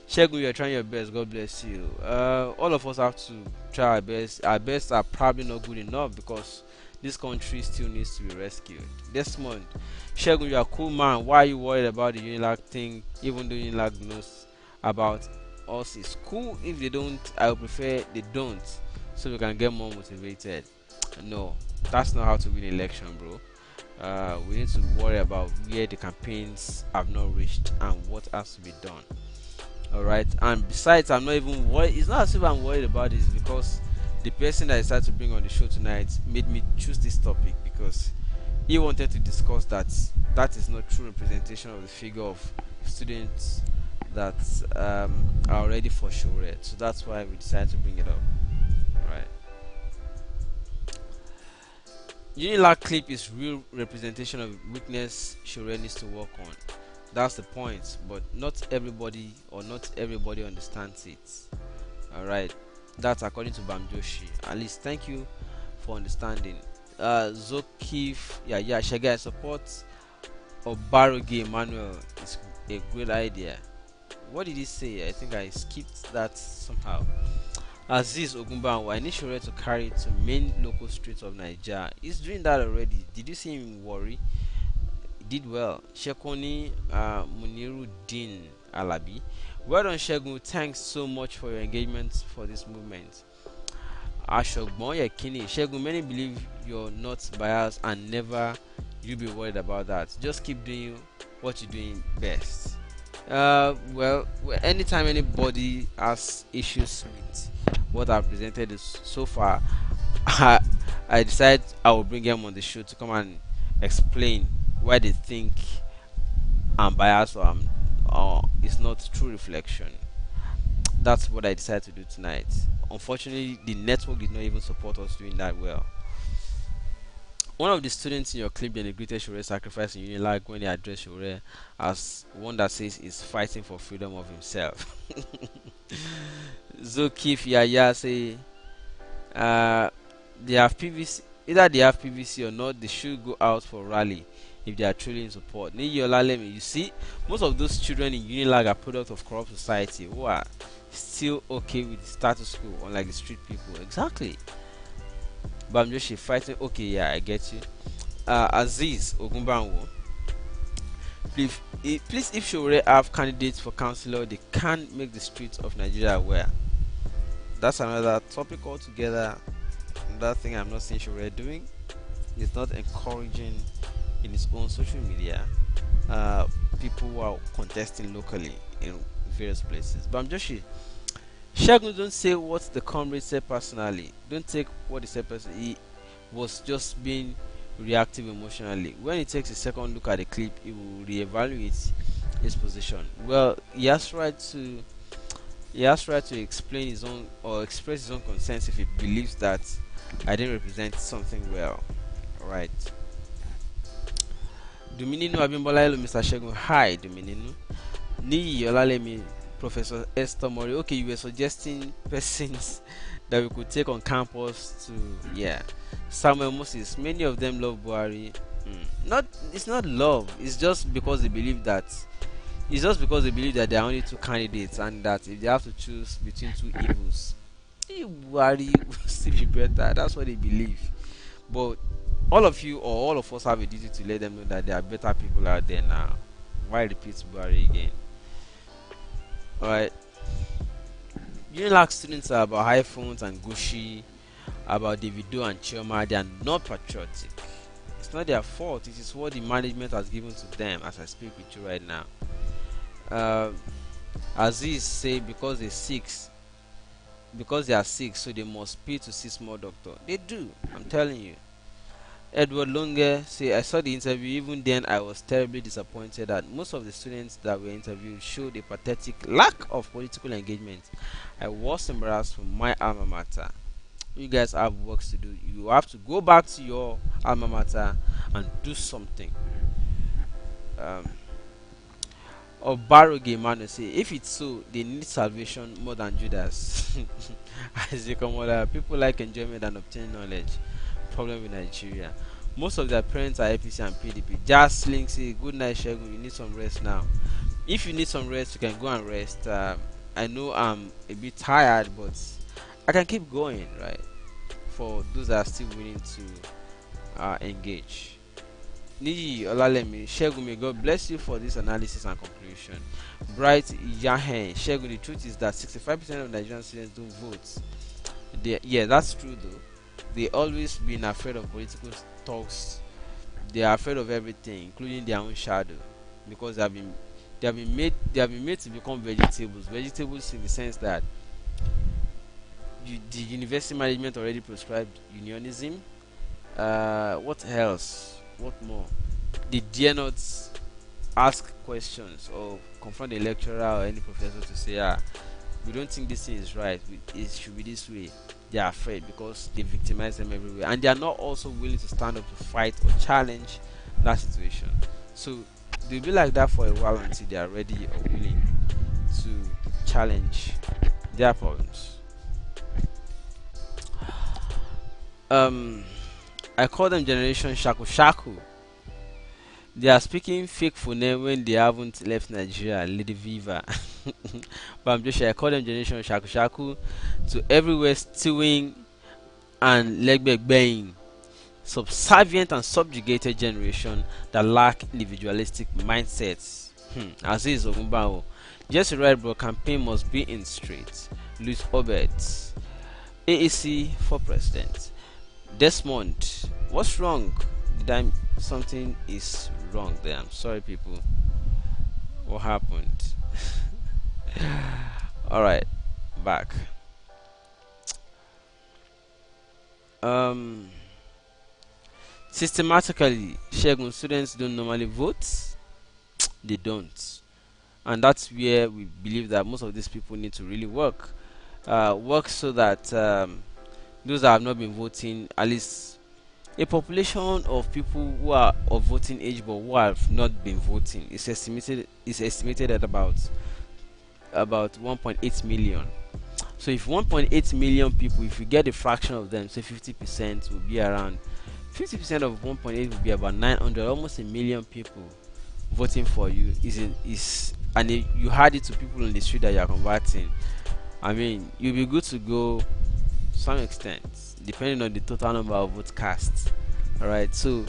Shagun, you are trying your best. God bless you. All of us have to try our best. Our best are probably not good enough because this country still needs to be rescued. Desmond, Shagun, you are a cool man. Why are you worried about the Unilag thing? Even though Unilag knows about us, it's cool. If they don't, I would prefer they don't, so we can get more motivated. No, that's not how to win election, bro. We need to worry about where the campaigns have not reached and what has to be done. Alright, and besides, I'm not even worried. It's not as if I'm worried about this because the person that I decided to bring on the show tonight made me choose this topic because he wanted to discuss that is not true representation of the figure of students that are ready for Sowore. So that's why we decided to bring it up. Alright. Unilag clip is real representation of weakness Sowore needs to work on. That's the point, but not everybody understands it. Alright, that's according to Bamjoshi. At least thank you for understanding. Zokif, Shega, I support Obaroge Emmanuel. It's a great idea. What did he say? I think I skipped that somehow. Aziz Ogumbanwa, I need Sowore to carry it to main local streets of Nigeria. He's doing that already. Did you see him worry? Did well. Shekoni Muniruddin Alabi. Well done, Shegun. Thanks so much for your engagement for this movement. Ashogbon Yekini. Shegun, many believe you're not biased and never you be worried about that. Just keep doing what you're doing best. Well, anytime anybody has issues with what I've presented so far, I decided I will bring them on the show to come and explain why they think I'm biased or it's not true reflection. That's what I decided to do tonight. Unfortunately, the network did not even support us doing that well. One of the students in your clip denigrated Sowore sacrifice in Unilag when they addressed Sowore as one that says he's fighting for freedom of himself. Zokif Yaya say they have PVC, either they have PVC or not, they should go out for rally if they are truly in support. You see, most of those children in Unilag are product of corrupt society who are still okay with the status quo, unlike the street people. Exactly. But I'm just fighting. Okay, yeah, I get you. Aziz Ogumbanwo, please, if Sowore have candidates for councillor, they can make the streets of Nigeria aware. That's another topic altogether. Another thing I'm not seeing Sowore doing is not encouraging in his own social media people who are contesting locally in various places. But I'm just Shegun, don't say what the comrade said personally. Don't take what he said personally. He was just being reactive emotionally. When he takes a second look at the clip, he will reevaluate his position. Well, he has right to explain his own or express his own concerns if he believes that I didn't represent something well. Alright. Dominino Abimbola, hello Mr. Shegun. Hi Dominino. Ni Yolalemi, Professor Esther Mori. Okay, you were suggesting persons that we could take on campus to Samuel Moses. Many of them love Buhari. It's not love, it's just because they believe that there are only two candidates and that if they have to choose between two evils, Buhari will still be better. That's what they believe. But all of you or all of us have a duty to let them know that there are better people out there now. Why repeat Buhari again? Alright. Unilag students are about iPhones and Gucci about Davido and Chioma, they are not patriotic. It's not their fault. It is what the management has given to them as I speak with you right now. Aziz say because they are sick, so they must pay to see small doctor. They do. I'm telling you. Edward Longe say I saw the interview. Even then, I was terribly disappointed that most of the students that were interviewed showed a pathetic lack of political engagement. I was embarrassed for my alma mater. You guys have works to do. You have to go back to your alma mater and do something. Obaroge man say if it's so, they need salvation more than Judas. As you come on, people like enjoyment and obtaining knowledge. Problem with Nigeria. Most of their parents are APC and PDP. Just Link say good night, Shegun. You need some rest now. If you need some rest, you can go and rest. I know I'm a bit tired, but I can keep going, right? For those that are still willing to engage. Niji Olalemi, Shegun, may God bless you for this analysis and conclusion. Bright Yahen, Shegun, the truth is that 65% of Nigerian students don't vote. Yeah, that's true though. They always been afraid of political talks. They are afraid of everything, including their own shadow, because they have been made to become vegetables. Vegetables in the sense that the university management already prescribed unionism. What else? What more? They dare not ask questions or confront a lecturer or any professor to say, we don't think this thing is right. It should be this way. They are afraid because they victimize them everywhere, and they are not also willing to stand up to fight or challenge that situation. So they'll be like that for a while until they are ready or willing to challenge their problems. I call them generation shaku shaku. They are speaking fake phone when they haven't left Nigeria. Lady Viva. But I'm just sure I call them generation shaku shaku to everywhere stewing and leg baying. Subservient and subjugated generation that lack individualistic mindsets. Aziz Ogunbawo. Just right, bro. Campaign must be in straight. Louis Obed. AAC for president. Desmond, what's wrong? Something is wrong there. I'm sorry, people. What happened? All right, back. Systematically, Shegun, students don't normally vote. They don't, and that's where we believe that most of these people need to really work so that those that have not been voting, at least a population of people who are of voting age but who have not been voting is estimated at about 1.8 million. So if 1.8 million people, if you get a fraction of them, say 50%, will be around 50% of 1.8 will be about 900, almost a million people voting for you. And if you had it to people on the street that you are converting, I mean, you'll be good to go to some extent, depending on the total number of votes cast. Alright, so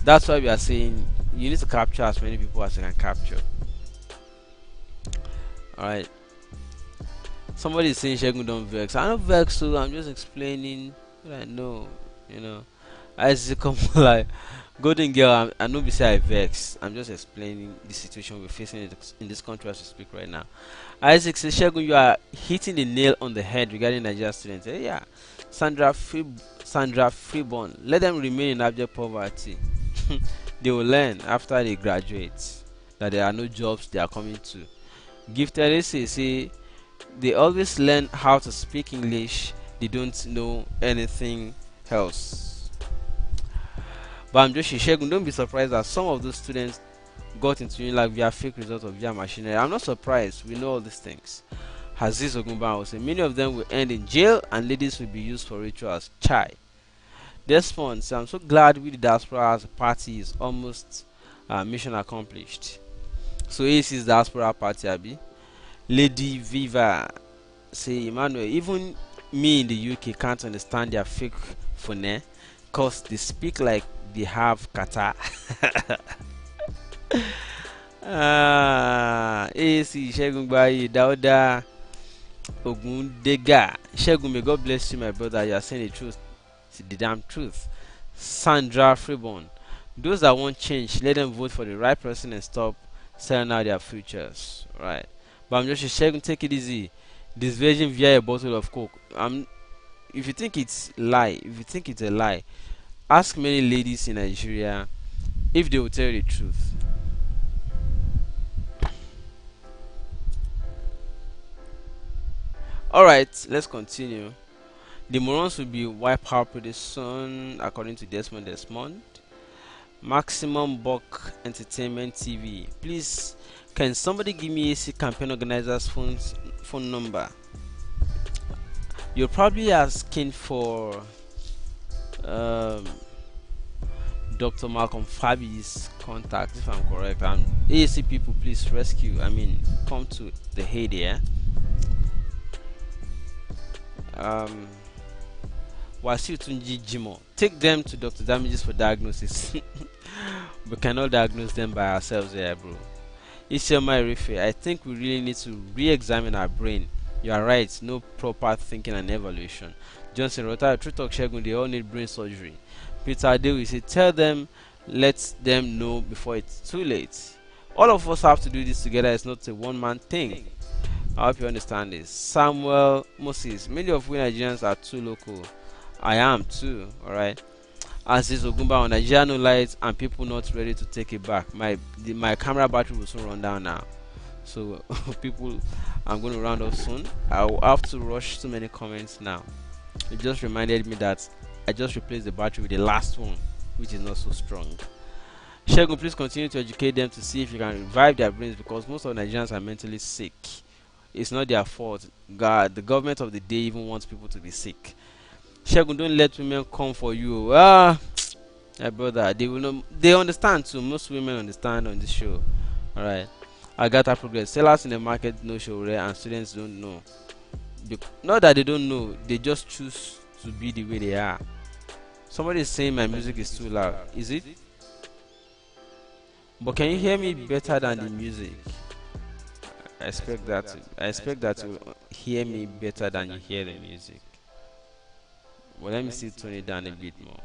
that's why we are saying you need to capture as many people as you can capture. Alright, somebody is saying Shegun don't vex. I don't vex, so I'm just explaining what I know. I see come like golden girl. I know beside I vex. I'm just explaining the situation we're facing in this country as we speak right now. Isaac says, Shegun, you are hitting the nail on the head regarding Nigerian students. Yeah, Sandra Freeborn, let them remain in abject poverty. They will learn after they graduate that there are no jobs they are coming to. Gifted say they always learn how to speak English. They don't know anything else. But I'm just Shegun, don't be surprised that some of those students got into like via fake results of via machinery. I'm not surprised. We know all these things. Aziz Ogunba will say many of them will end in jail and ladies will be used for rituals. Chai. Desmond, so I'm so glad with the diaspora as a party is almost mission accomplished. So this is diaspora party, Abi. Lady Viva say Emmanuel, even me in the UK can't understand their fake phone because they speak like they have kata. AC Shegun Bayi Dauda Ogundega. Shegun, may God bless you, my brother. You are saying the truth. It's the damn truth. Sandra Freeborn. Those that want change, let them vote for the right person and stop selling out their futures. Right. But I'm just sharing, take it easy. This virgin via a bottle of coke. If you think it's lie, if you think it's a lie, ask many ladies in Nigeria if they will tell you the truth. Alright, let's continue. The morons will be wiped out pretty soon, according to Desmond. Maximum Buck Entertainment TV. Please, can somebody give me AC campaign organizer's phone number? You're probably asking for Dr. Malcolm Fabi's contact, if I'm correct. And AAC people, please rescue. Come to the aid here. Wasiu Tunji Jimo. Take them to Dr. Damages for diagnosis. We cannot diagnose them by ourselves here, bro. Isioma Rife, I think we really need to re-examine our brain. You are right, no proper thinking and evaluation. Johnson Rota, True Talk Shegun, they all need brain surgery. Peter Adewi say, tell them, let them know before it's too late. All of us have to do this together, it's not a one-man thing. I hope you understand this. Samuel Moses, many of we Nigerians are too local. I am too, alright. As this Ogumba on Nigeria, no lights and people not ready to take it back. My camera battery will soon run down now. So people, I'm going to round off soon. I'll have to rush too many comments now. It just reminded me that I just replaced the battery with the last one, which is not so strong. Shegun, please continue to educate them to see if you can revive their brains, because most of Nigerians are mentally sick. It's not their fault. God, the government of the day even wants people to be sick. Shegun, don't let women come for you. My brother, they will know. They understand too. Most women understand on this show. Alright. I got that progress. Sellers in the market know Sowore and students don't know. Not that they don't know, they just choose to be the way they are. Somebody is saying my music is too loud. Is it? But can you hear me better than the music? I expect that you hear me better than you hear the music. Well, let me still tone it down a bit more.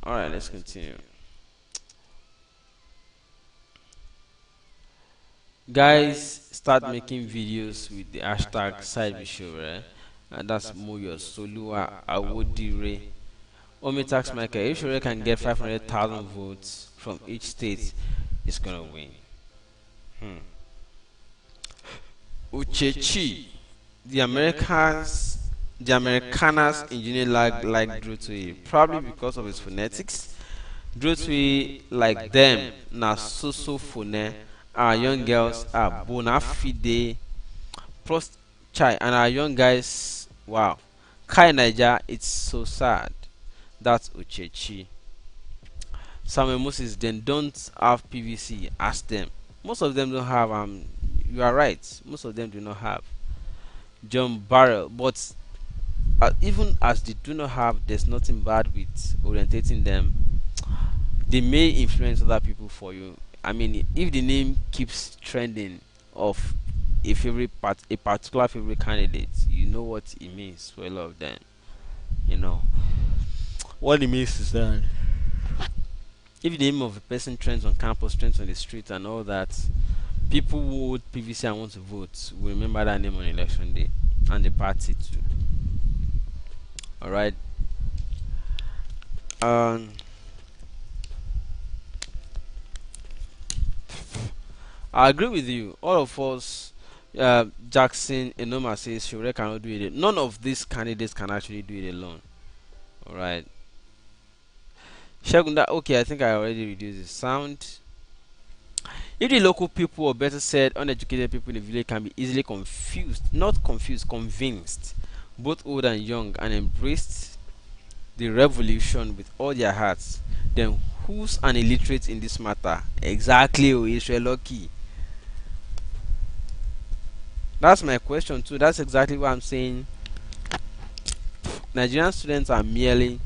Alright, let's continue. Guys, start making videos with the hashtag #SideWithSowore, and that's Moyo Solua Awodire. Tax Michael, if Sowore can get 500,000 votes from each state, it's gonna win. Uchechi, the Americaners engineer like Drew Tui, probably because of his phonetics. Drew Tui, like them, na so phone. Our young girls are bona fide chai, and our young guys, wow. Kai Niger, it's so sad. That's Uchechi. Samuel Moses, then don't have PVC. Ask them. Most of them don't have. You are right. Most of them do not have. John Barrel, but even as they do not have, there's nothing bad with orientating them. They may influence other people for you. If the name keeps trending of a particular favorite candidate, you know what it means for a lot of them. What it means is that if the name of a person trends on campus, trends on the street, and all that, people who would PVC and want to vote will remember that name on election day, and the party too. Alright. I agree with you. All of us, Jackson Enoma says Sowore cannot do it. None of these candidates can actually do it alone. Alright. Shagunda, okay, I think I already reduced the sound. If the local people, or better said, uneducated people in the village, can be easily convinced, both old and young, and embraced the revolution with all their hearts, then who's an illiterate in this matter? Exactly, Israel lucky. That's my question too. That's exactly what I'm saying. Nigerian students are merely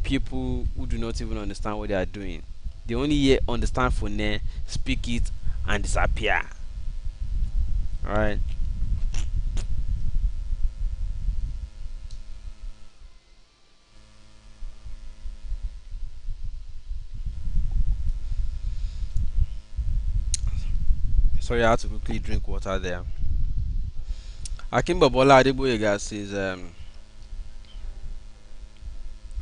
people who do not even understand what they are doing. They only understand phone, speak it, and disappear. Alright. Sorry, I had to quickly drink water there. Akimbo Bola Adeboyega says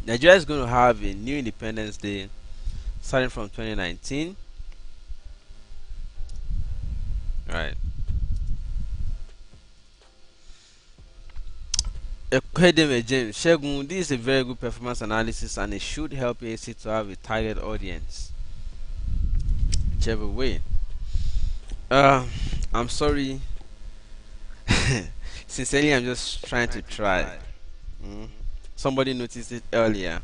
Nigeria is going to have a new Independence Day starting from 2019. Right. Ekwedeme James Shegun, this is a very good performance analysis and it should help AC to have a target audience. Whichever way. I'm sorry. Sincerely, I'm just trying to try. Somebody noticed it earlier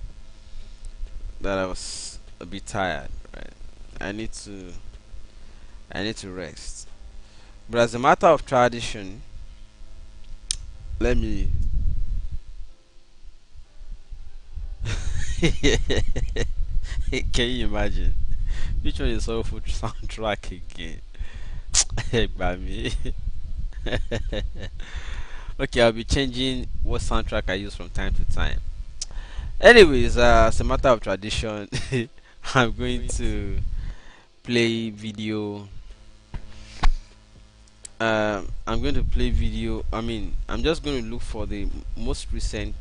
that I was a bit tired. Right. I need to rest. But as a matter of tradition, let me. Can you imagine? Which one is soulful soundtrack again? By me. Okay, I'll be changing what soundtrack I use from time to time. Anyways, as a matter of tradition, I'm going to play video. I'm going to play video. I'm just going to look for the most recent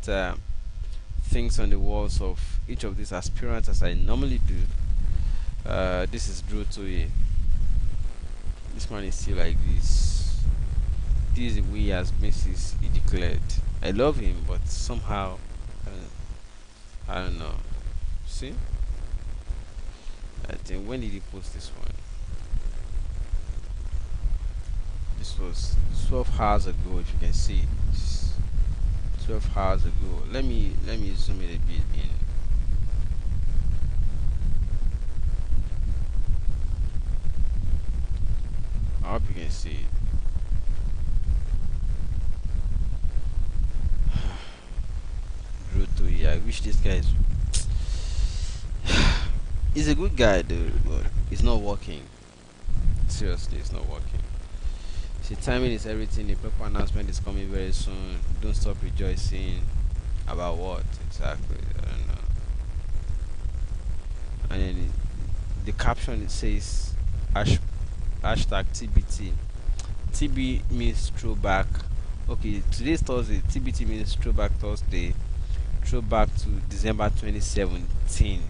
things on the walls of each of these aspirants as I normally do. This is Drew Toye. This man is still like this. This is the way he has Mrs. He declared. I love him, but somehow I don't know. See? I think when did he post this one? This was 12 hours ago, if you can see. 12 hours ago. Let me zoom it a bit in. I hope you can see it. I wish this guy is. He's a good guy, dude, but it's not working. Seriously, it's not working. See, timing is everything. The proper announcement is coming very soon. Don't stop rejoicing. About what exactly? I don't know. And then the caption it says hashtag TBT. TB means throwback. Okay, today's Thursday. TBT means throwback Thursday. Throwback to December 2017.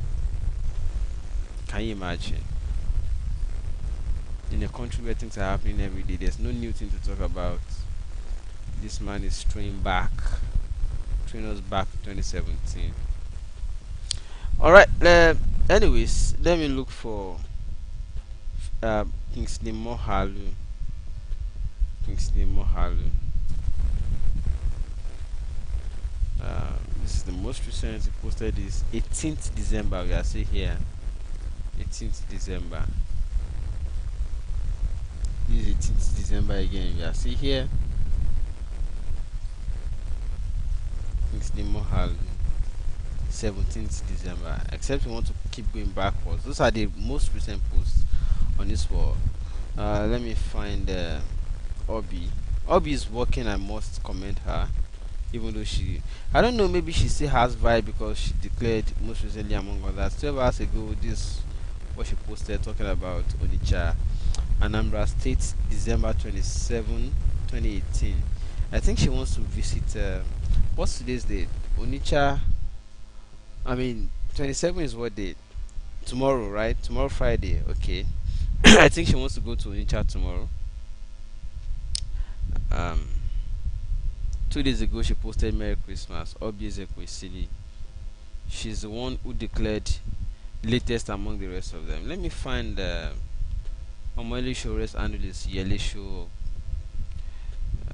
Can you imagine? In a country where things are happening every day, there's no new thing to talk about. This man is throwing us back to 2017. Alright, anyways, let me look for Kingsley Mohalu. This is the most recent he posted is 18th December. We are still here. 18th December. This is 18th December again. We are still here. Kingsley Mohal. 17th December. Except we want to keep going backwards. Those are the most recent posts on this wall. Let me find Obi. Obi is working. I must commend her. Even though I don't know, maybe she still has vibe because she declared most recently, among others, 12 hours ago, this what she posted talking about Onitsha, Anambra State, December 27, 2018. I think she wants to visit. What's today's date? Onitsha. 27 is what date? Tomorrow, right? Tomorrow, Friday. Okay. I think she wants to go to Onitsha tomorrow. 2 days ago, she posted Merry Christmas. Obiezekwe silly. She's the one who declared latest among the rest of them. Let me find Omoili Shore's analyst Yele Show.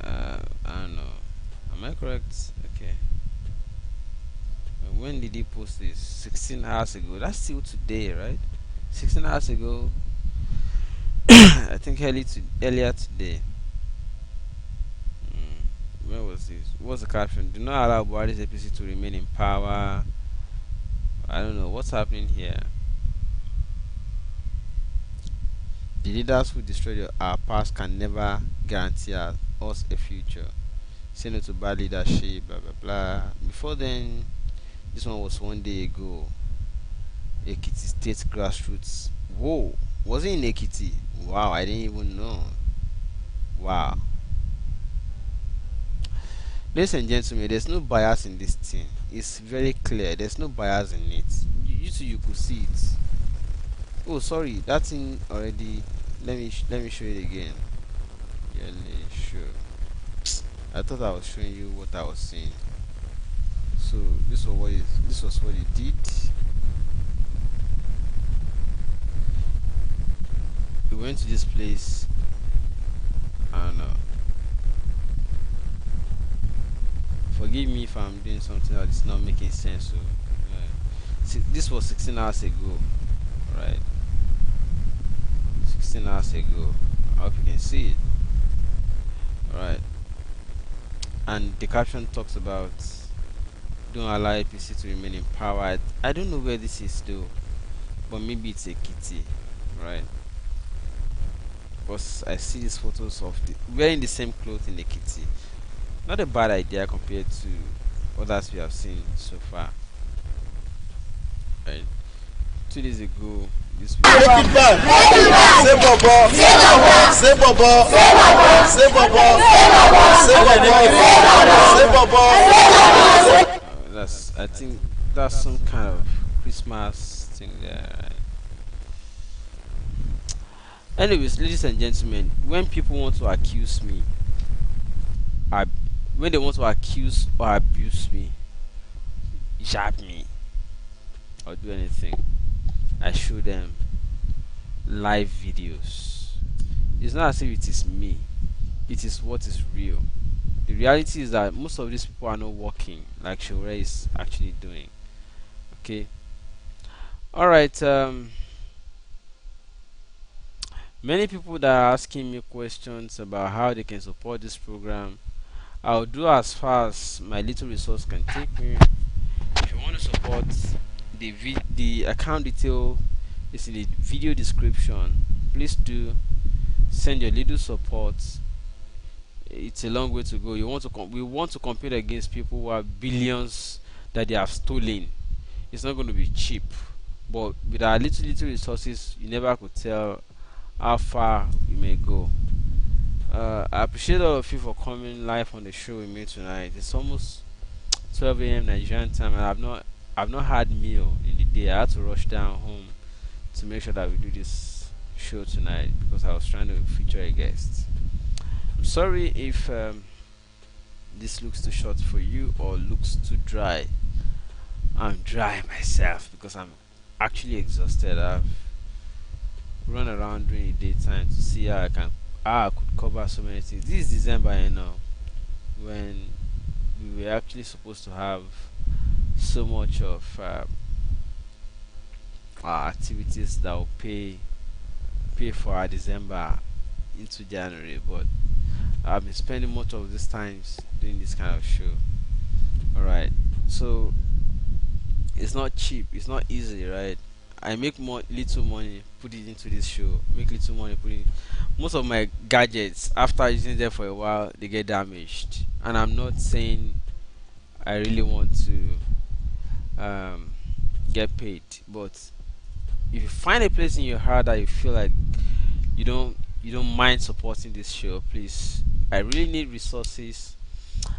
I don't know. Am I correct? Okay. When did he post this? 16 hours ago. That's still today, right? 16 hours ago. I think earlier today. Where was this? What's the caption? Do not allow Buhari's APC to remain in power. I don't know what's happening here. The leaders who destroyed our past can never guarantee us a future. Say no to bad leadership, blah blah blah. Before then, this one was 1 day ago. Ekiti State grassroots. Whoa, Was it in Ekiti? Wow, I didn't even know. Wow. Ladies and gentlemen, there's no bias in this thing. It's very clear. There's no bias in it. You too, you could see it. Oh, sorry, that thing already. Let me show it again. Yeah, sure. I thought I was showing you what I was saying. So this was what it did. We went to this place and forgive me if I'm doing something that is not making sense. So this was 16 hours ago, right? 16 hours ago. I hope you can see it. Alright. And the caption talks about don't allow APC to remain in power. I don't know where this is though, but maybe it's a kitty, right? Because I see these photos of wearing the same clothes in the kitty. Not a bad idea compared to others we have seen so far. Right. 2 days ago, this Take it back. Say Bobo. Say Bobo. Say Bobo. Say Bobo. Say Bobo. I think that's some kind of Christmas thing there. Right? Anyways, ladies and gentlemen, when people want to accuse me, when they want to accuse or abuse me, jab me, or do anything, I show them live videos. It's not as if it is me, it is what is real. The reality is that most of these people are not working like Sowore is actually doing. Okay. Alright, many people that are asking me questions about how they can support this program, I'll do as far as my little resource can take me. If you want to support, the account detail is in the video description. Please do send your little support. It's a long way to go. We want to compete against people who have billions that they have stolen. It's not going to be cheap, but with our little resources, you never could tell how far we may go. I appreciate all of you for coming live on the show with me tonight. It's almost 12 a.m. Nigerian time, and I've not had meal in the day. I had to rush down home to make sure that we do this show tonight because I was trying to feature a guest. I'm sorry if this looks too short for you or looks too dry. I'm dry myself because I'm actually exhausted. I've run around during the daytime to see how I could cover so many things. This is December, when we were actually supposed to have so much of our activities that will pay for our December into January, but I've been spending much of these times doing this kind of show. Alright, so it's not cheap, it's not easy, right? I make little money, put it into this show, make little money, put it. Most of my gadgets, after using them for a while, they get damaged. And I'm not saying I really want to get paid, but if you find a place in your heart that you feel like you don't mind supporting this show, please. I really need resources.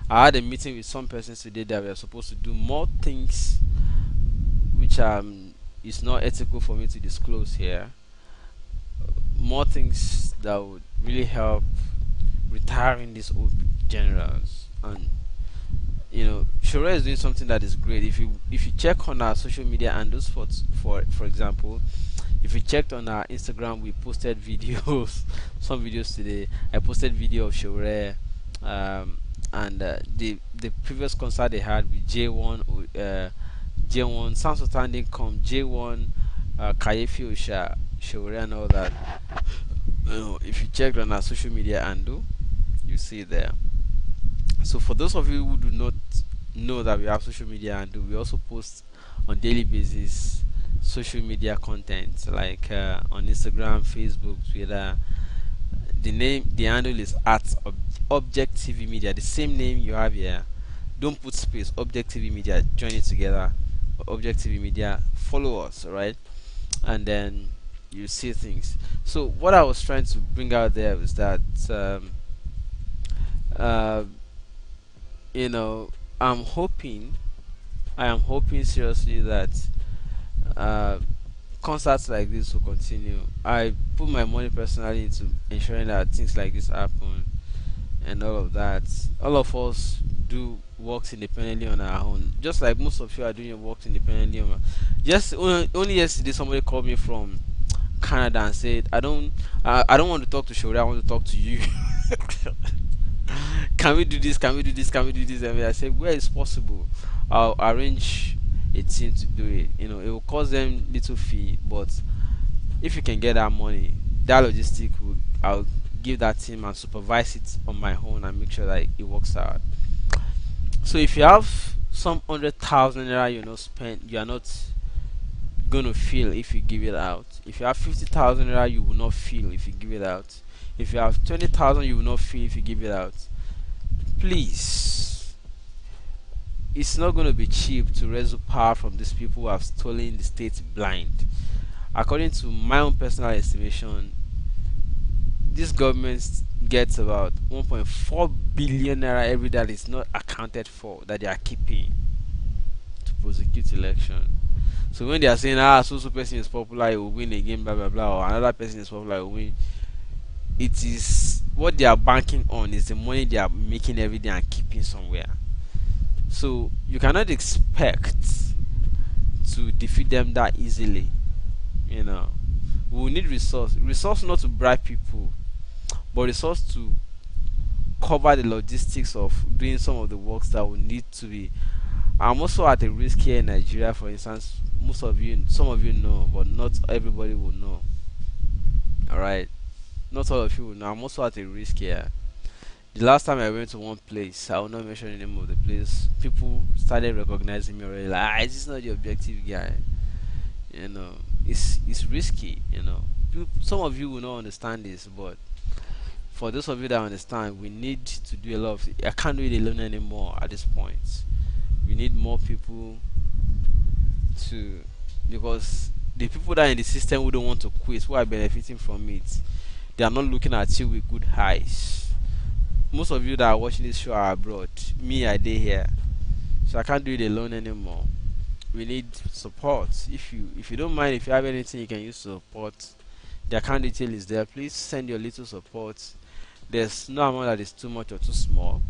I had a meeting with some persons today that we are supposed to do more things, which it's not ethical for me to disclose here. More things that would really help retiring these old generals. And Sowore is doing something that is great. If you check on our social media handles, for example, if you checked on our Instagram, we posted videos, some videos today. I posted video of Sowore, and the previous concert they had with J1 Sounds Outstanding come J1 Kayefi Osha Sowore and all that. If you check on our social media handle, you see it there. So for those of you who do not know that we have social media handle, we also post on daily basis social media content like on Instagram, Facebook, Twitter. The handle is at Object TV Media, the same name you have here. Don't put space. Object TV Media, join it together. Object TV Media, follow us, right? And then you see things. So what I was trying to bring out there was that uh, you know, I'm hoping, I am hoping seriously that uh, concerts like this will continue. I put my money personally into ensuring that things like this happen and all of that. All of us do works independently on our own, just like most of you are doing your works independently on. Just only yesterday, somebody called me from Canada and said, I don't want to talk to Sowore, I want to talk to you." Can we do this? Can we do this? Can we do this? And I said, where is possible, I'll arrange a team to do it. You know, it will cost them little fee, but if you can get that money, that logistic will, I'll give that team and supervise it on my own and make sure that it works out. So if you have some 100,000 naira you know spent, you are not gonna feel if you give it out. If you have 50,000 naira, you will not feel if you give it out. If you have 20,000, you will not feel if you give it out. Please, it's not gonna be cheap to wrestle power from these people who have stolen the state blind. According to my own personal estimation, this government gets about 1.4 billion naira every day that is not accounted for, that they are keeping to prosecute election. So when they are saying, so person is popular, he will win again, blah blah blah, or another person is popular, he will win, it is what they are banking on is the money they are making every day and keeping somewhere. So you cannot expect to defeat them that easily. You know, we will need resource not to bribe people, but resource to cover the logistics of doing some of the works that will need to be. I'm also at a risk here in Nigeria, for instance. Some of you know, but not everybody will know. All right, not all of you will know. I'm also at a risk here. The last time I went to one place, I will not mention the name of the place, people started recognizing me already. Like, is this not the objective guy? You know, it's risky. You know, some of you will not understand this, but for those of you that understand, we need to do a lot of. I can't do it alone anymore at this point. We need more people to, because the people that are in the system who don't want to quit, who are benefiting from it, they are not looking at you with good eyes. Most of you that are watching this show are abroad. Me, I did here, so I can't do it alone anymore. We need support. If you don't mind, if you have anything you can use to support, the account detail is there. Please send your little support. There's no amount that is too much or too small.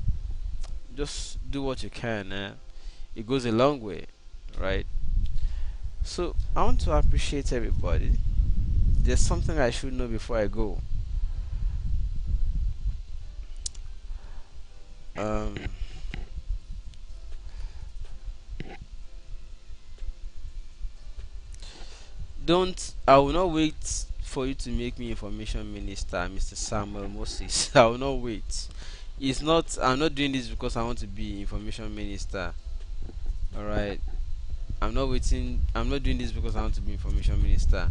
Just do what you can. It goes a long way, right? So I want to appreciate everybody. There's something I should know before I go. I will not wait for you to make me information minister, Mr. Samuel Moses. I will not wait. I'm not doing this because I want to be information minister. Alright. I'm not doing this because I want to be information minister.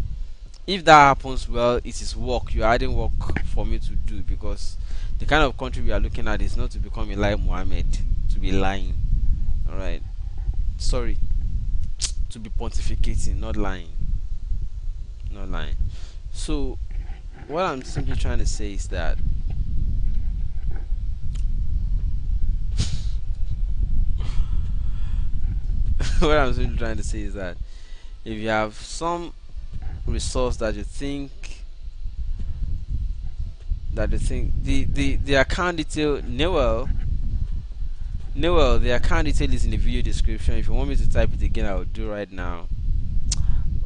If that happens, well, it is work. You are adding work for me to do, because the kind of country we are looking at is not to become Elijah Muhammad, to be lying. Alright. Sorry. To be pontificating, not lying. Not lying. So what I'm simply trying to say is that what I'm simply trying to say is that if you have some resource that you think the account detail, Newell, the account detail is in the video description. If you want me to type it again, I will do right now.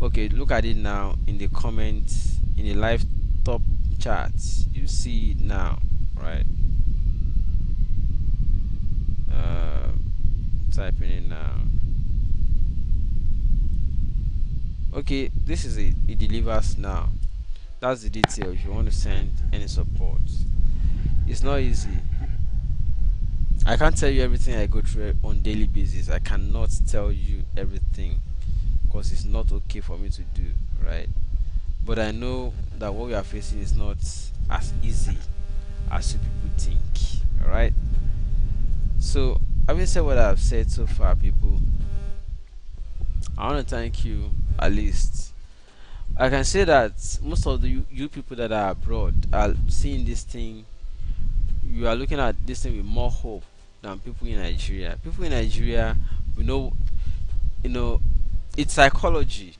Okay, look at it now in the comments, in the live top chat. You see it now, right? Typing it now. Okay, this is it. It delivers now. That's the detail. If you want to send any support, it's not easy. I can't tell you everything I go through on daily basis. I cannot tell you everything, because it's not okay for me to do, right? But I know that what we are facing is not as easy as you people think. All right. So having said what I've said so far, people, I want to thank you. At least I can say that most of the you people that are abroad are seeing this thing. You are looking at this thing with more hope than people in Nigeria. People in Nigeria, we know, you know, it's psychology.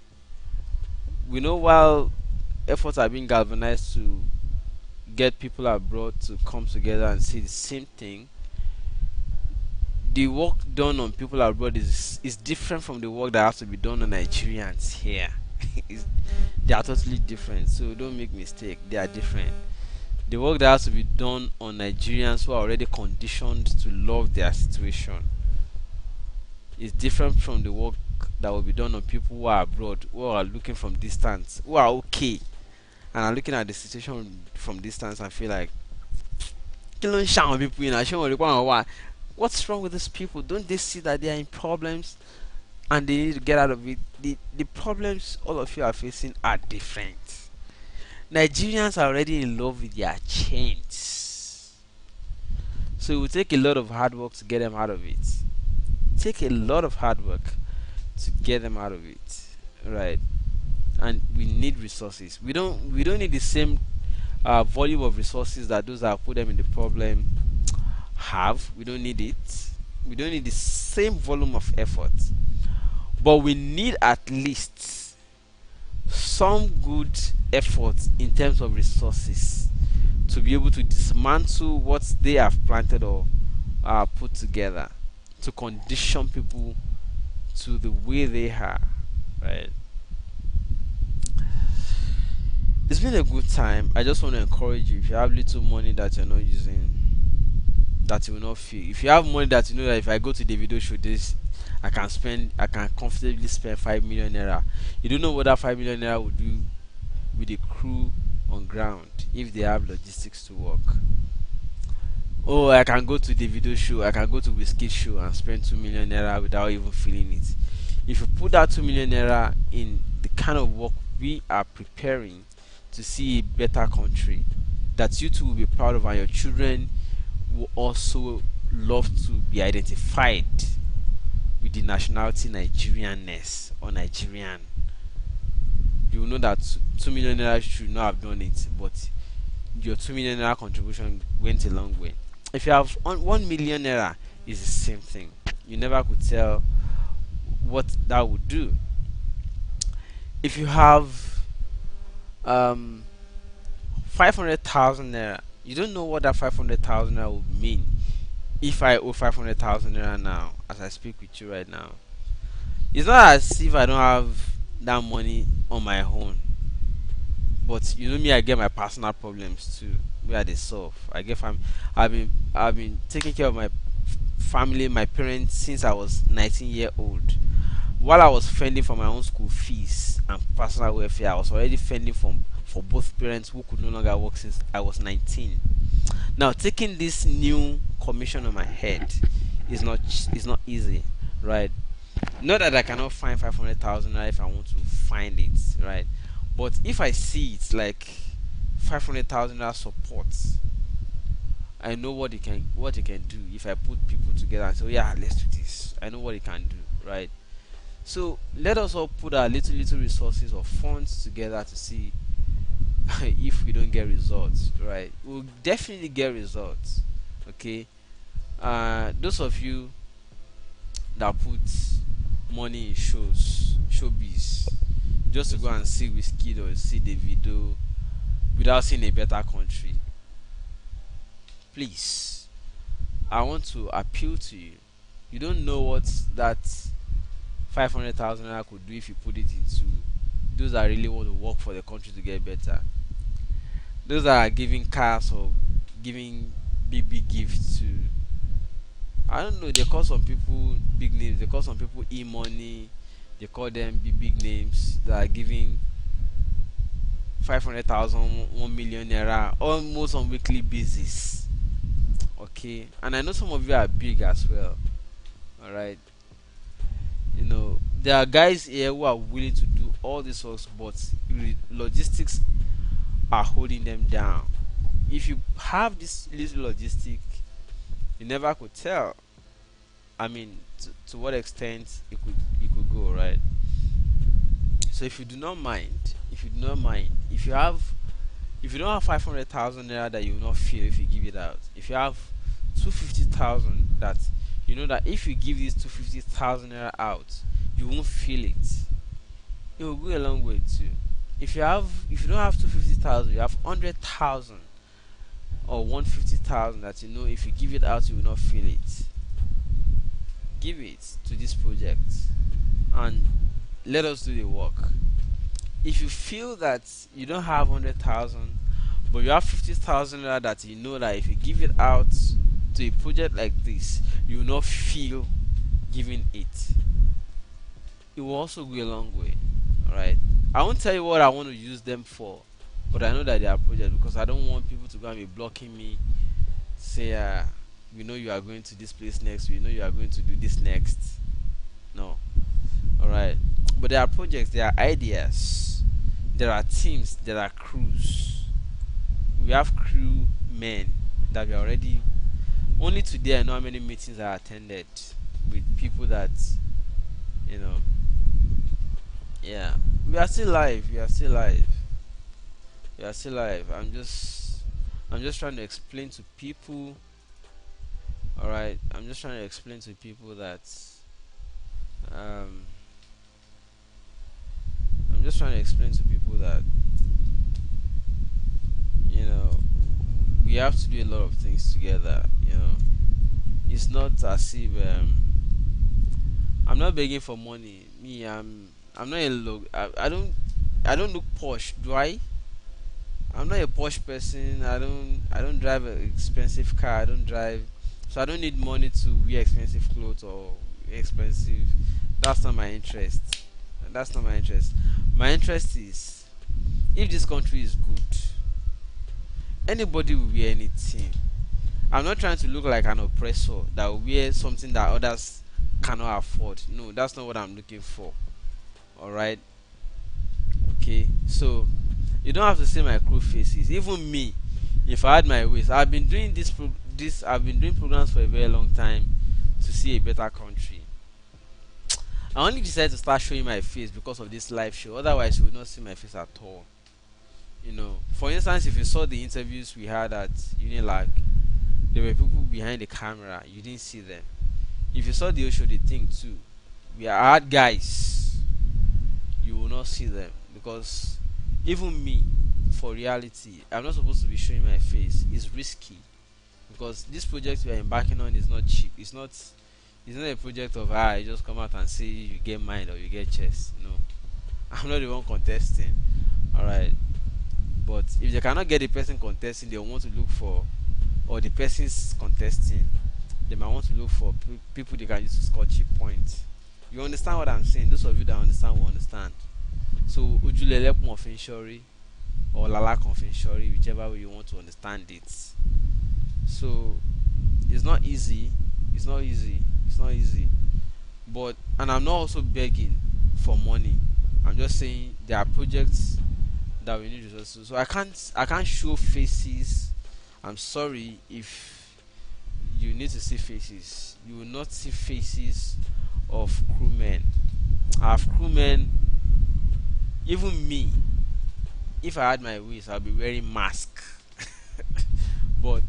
We know while efforts are being galvanized to get people abroad to come together and see the same thing, the work done on people abroad is different from the work that has to be done on Nigerians here. It's- they are totally different. So don't make mistake. They are different. The work that has to be done on Nigerians who are already conditioned to love their situation is different from the work that will be done on people who are abroad, who are looking from distance, who are okay, and are looking at the situation from distance and feel like, "Kí ló ń ṣe àwọn people yìí náà? Ṣé wọn rí pé àwọn wà? What's wrong with these people? Don't they see that they are in problems and they need to get out of it?" The problems all of you are facing are different. Nigerians are already in love with their chains. So it will take a lot of hard work to get them out of it. Take a lot of hard work to get them out of it. Right. And we need resources. We don't need the same volume of resources that those that put them in the problem have. We don't need it. We don't need the same volume of effort. But we need at least some good effort in terms of resources to be able to dismantle what they have planted or put together, to condition people to the way they are, right? It's been a good time. I just want to encourage you, if you have little money that you're not using, that you will not feel. If you have money that you know that if I go to the video show this, I can comfortably spend 5 million naira. You don't know what that 5 million naira would do with the crew on ground if they have logistics to work. Oh, I can go to the video show, I can go to Whiskey show and spend 2 million naira without even feeling it. If you put that 2 million naira in the kind of work we are preparing to see a better country that you two will be proud of, and your children will also love to be identified with the nationality Nigerianness or Nigerian, you will know that 2 million naira should not have done it, but your 2 million naira contribution went a long way. If you have 1 million naira, is the same thing. You never could tell what that would do. If you have 500,000 naira, you don't know what that 500,000 naira would mean. If I owe 500,000 naira now, as I speak with you right now, it's not as if I don't have that money on my own. But you know me, I get my personal problems too, where they solve. I've been taking care of my family, my parents since I was 19 years old. While I was fending for my own school fees and personal welfare, I was already fending for both parents who could no longer work since I was 19. Now taking this new commission on my head is not easy, right? Not that I cannot find 500,000 if I want to find it, right? But if I see it's like 500,000 support, I know what it can do. If I put people together and say, oh, yeah, let's do this, I know what it can do, right? So let us all put our little resources or funds together to see if we don't get results, right? We'll definitely get results. Okay. Those of you that put money in showbiz, just to go and see Whiskey or see the video without seeing a better country, please, I want to appeal to you. You don't know what that 500,000 naira could do if you put it into those that really want to work for the country to get better. Those that are giving cars or giving big gifts to, I don't know, they call some people big names, they call some people e-money, they call them big names, that are giving 500,000, 1 million naira almost on weekly basis. Okay, and I know some of you are big as well. All right, you know there are guys here who are willing to do all this work, but logistics are holding them down. If you have this little logistic, you never could tell. I mean, to what extent it could go, right? So if you do not mind, if if you do not mind, if you don't have 500,000 naira that you will not feel if you give it out. If you have 250,000 that you know that if you give this 250,000 naira out, you won't feel it. It will go a long way too. If you don't have 250,000, you have 100,000 or 150,000 that you know if you give it out you will not feel it. Give it to this project and let us do the work. If you feel that you don't have 100,000 but you have 50,000 that you know that if you give it out to a project like this you will not feel giving it, it will also go a long way. Alright, I won't tell you what I want to use them for, but I know that they are projects because I don't want people to go and be blocking me, say we know you are going to this place next, we know you are going to do this next. No. Alright, but there are projects, there are ideas, there are teams, there are crews. We have crew men that we already, only today I know how many meetings I attended with people that, you know, yeah, we are still live, we are still live, we are still live. I'm just trying to explain to people. Alright, I'm just trying to explain to people that I'm just trying to explain to people that, you know, we have to do a lot of things together. You know, it's not as if I'm not begging for money. Me, I'm not a look. I don't look posh, do I? I'm not a posh person. I don't drive an expensive car. I don't drive, so I don't need money to wear expensive clothes or expensive. That's not my interest. That's not my interest. My interest is if this country is good, anybody will wear anything. I'm not trying to look like an oppressor that will wear something that others cannot afford. No, that's not what I'm looking for. Alright. Okay, so you don't have to see my crew faces. Even me, if I had my ways, I've been doing I've been doing programs for a very long time to see a better country. I only decided to start showing my face because of this live show. Otherwise, you would not see my face at all. You know, for instance, if you saw the interviews we had at Unilag, there were people behind the camera. You didn't see them. If you saw the show, the thing too, we are hard guys. You will not see them because even me, for reality, I'm not supposed to be showing my face. It's risky because this project we are embarking on is not cheap. It's not a project of you just come out and say you get mind or you get chest. No, I'm not the one contesting. Alright, but if they cannot get the person contesting, they want to look for, or the person's contesting, they might want to look for people they can use to score cheap points. You understand what I'm saying? Those of you that understand will understand. So Ujulele Confinshori or Lala Confinshori, whichever way you want to understand it. So it's not easy. It's not easy. It's not easy. But and I'm not also begging for money. I'm just saying there are projects that we need resources. So I can't show faces. I'm sorry if you need to see faces. You will not see faces of crewmen. I have crewmen. Even me, if I had my ways, I'll be wearing mask. But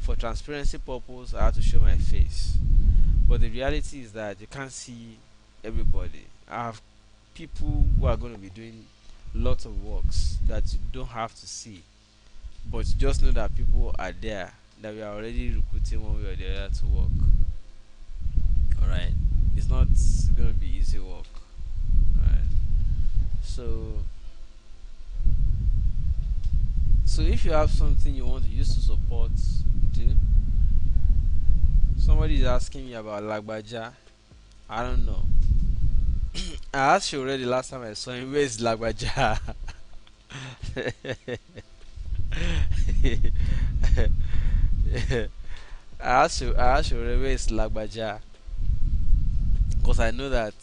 for transparency purpose, I have to show my face. But the reality is that you can't see everybody. I have people who are going to be doing lots of works that you don't have to see, but just know that people are there, that we are already recruiting one way or the other to work. Alright, it's not going to be easy work. Alright, so if you have something you want to use to support, do. Somebody is asking me about Lagbaja. I don't know. I asked you already last time I saw him. Where is Lagbaja? I asked you already, where is Lagbaja? Because I know that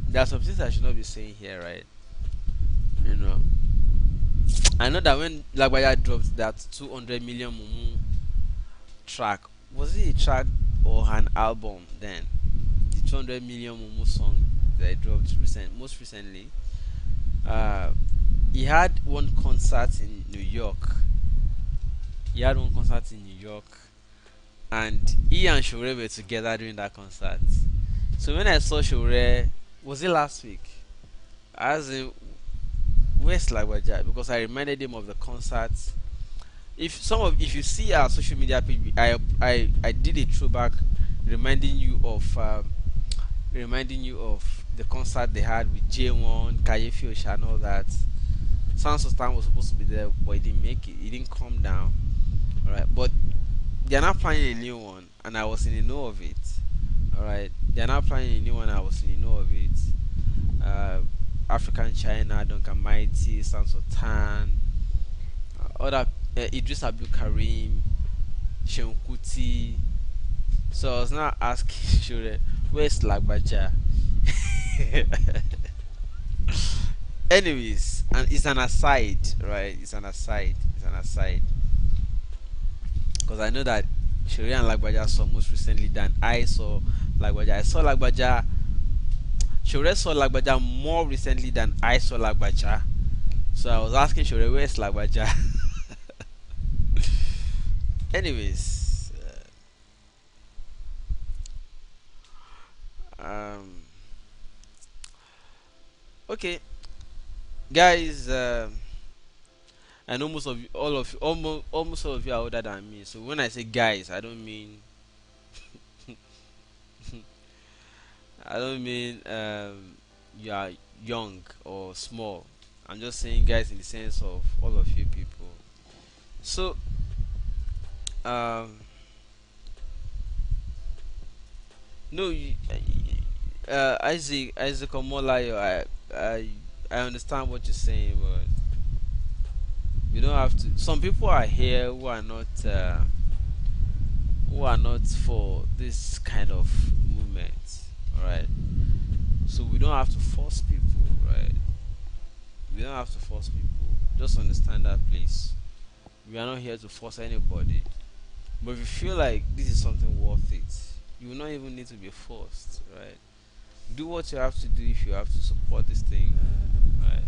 there are some things I should not be saying here, right? You know, I know that when Lagbaja dropped that 200 million Mumu track, was it a track or an album then? The 200 million Mumu song. that he dropped most recently. Uh, he had one concert in New York. He had one concert in New York, and he and Sowore were together during that concert. So when I saw Sowore, was it last week? As in, where's Lagwaja? Because I reminded him of the concert. If you see our social media page, I did a throwback, reminding you of the concert they had with J1, Kayefi Osha, and all that. Sound Sultan was supposed to be there, but he didn't make it. He didn't come down. Alright, but they're not planning a new one, and I was in the know of it. Alright, they're not planning a new one. I was in the know of it. African China, Duncan Mighty, Sound Sultan, other Idris Abdul Karim, Sheun Kuti. So I was now asking Shure, where's Lagbaja? Anyways, and it's an aside, right? It's an aside. Because I know that Shure and Lagbaja saw most recently than I saw Lagbaja. I saw Lagbaja. Shure saw Lagbaja more recently than I saw Lagbaja. So I was asking Shure, where's Lagbaja? Anyways, okay, guys. I know most of you, almost all of you are older than me. So when I say guys, I don't mean you are young or small. I'm just saying guys in the sense of all of you people. So no, Isaac Omolayo, I understand what you're saying, but you don't have to. Some people are here who are not for this kind of movement. All right, so we don't have to force people, right? We don't have to force people. Just understand that, please. We are not here to force anybody. But if you feel like this is something worth it, you will not even need to be forced, right? Do what you have to do if you have to support this thing, right?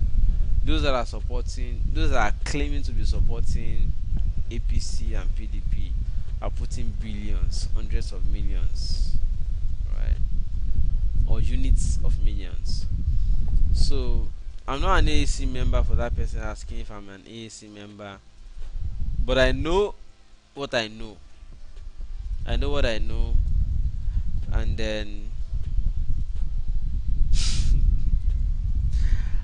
Those that are claiming to be supporting APC and PDP are putting billions, hundreds of millions, right? Or units of millions. So I'm not an AAC member, for that person asking if I'm an AAC member. But I know what I know. I know what I know. And then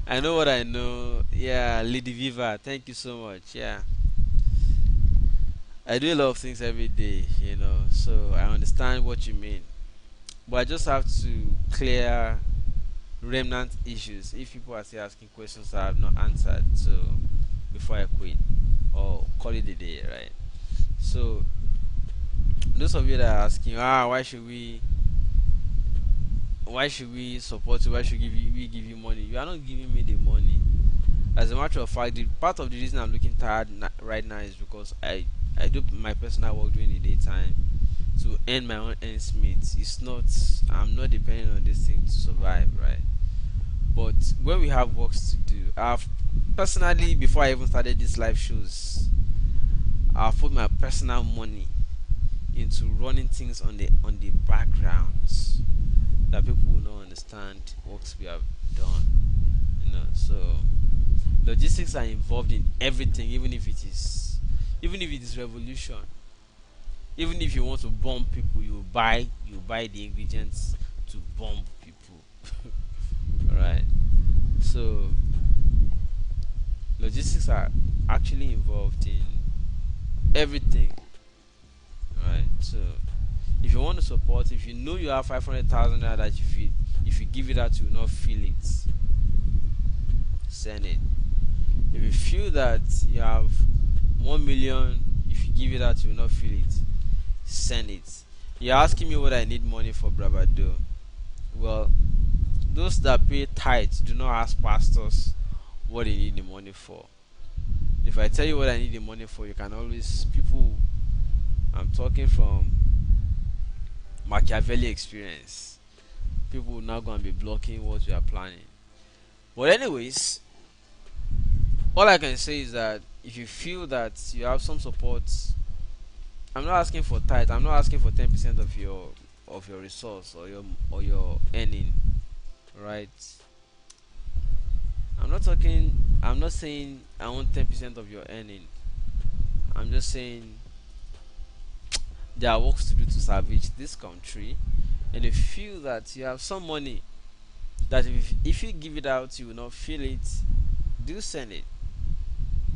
I know what I know. Yeah, Lady Viva, thank you so much. Yeah, I do a lot of things every day, so I understand what you mean. But I just have to clear remnant issues if people are still asking questions that I have not answered. So before I quit or call it a day, right? So those of you that are asking, why should we support you? Why should we give you money? You are not giving me the money. As a matter of fact, part of the reason I'm looking tired right now is because I do my personal work during the daytime to earn my own ends meet. I'm not depending on this thing to survive, right? But when we have works to do, I've personally, before I even started these live shows, I've put my personal money into running things on the backgrounds that people will not understand what we have done. So logistics are involved in everything, even if it is revolution. Even if you want to bomb people, you buy the ingredients to bomb people. Alright. So logistics are actually involved in everything. Alright. So if you want to support, if you know you have 500,000 that if you give it out, you will not feel it, send it. If you feel that you have 1 million, if you give it out, you will not feel it, send it. You're asking me what I need money for, bravado. Well, those that pay tithes do not ask pastors what they need the money for. If I tell you what I need the money for, you can always, I'm talking from Machiavelli experience. people will now go and be blocking what you are planning. But anyways, all I can say is that if you feel that you have some support, I'm not asking for tithe. I'm not asking for 10% of your resource or your earning, right? I'm not saying I want 10% of your earning. I'm just saying there are works to do to salvage this country, and if you feel that you have some money that if you give it out you will not feel it, do send it,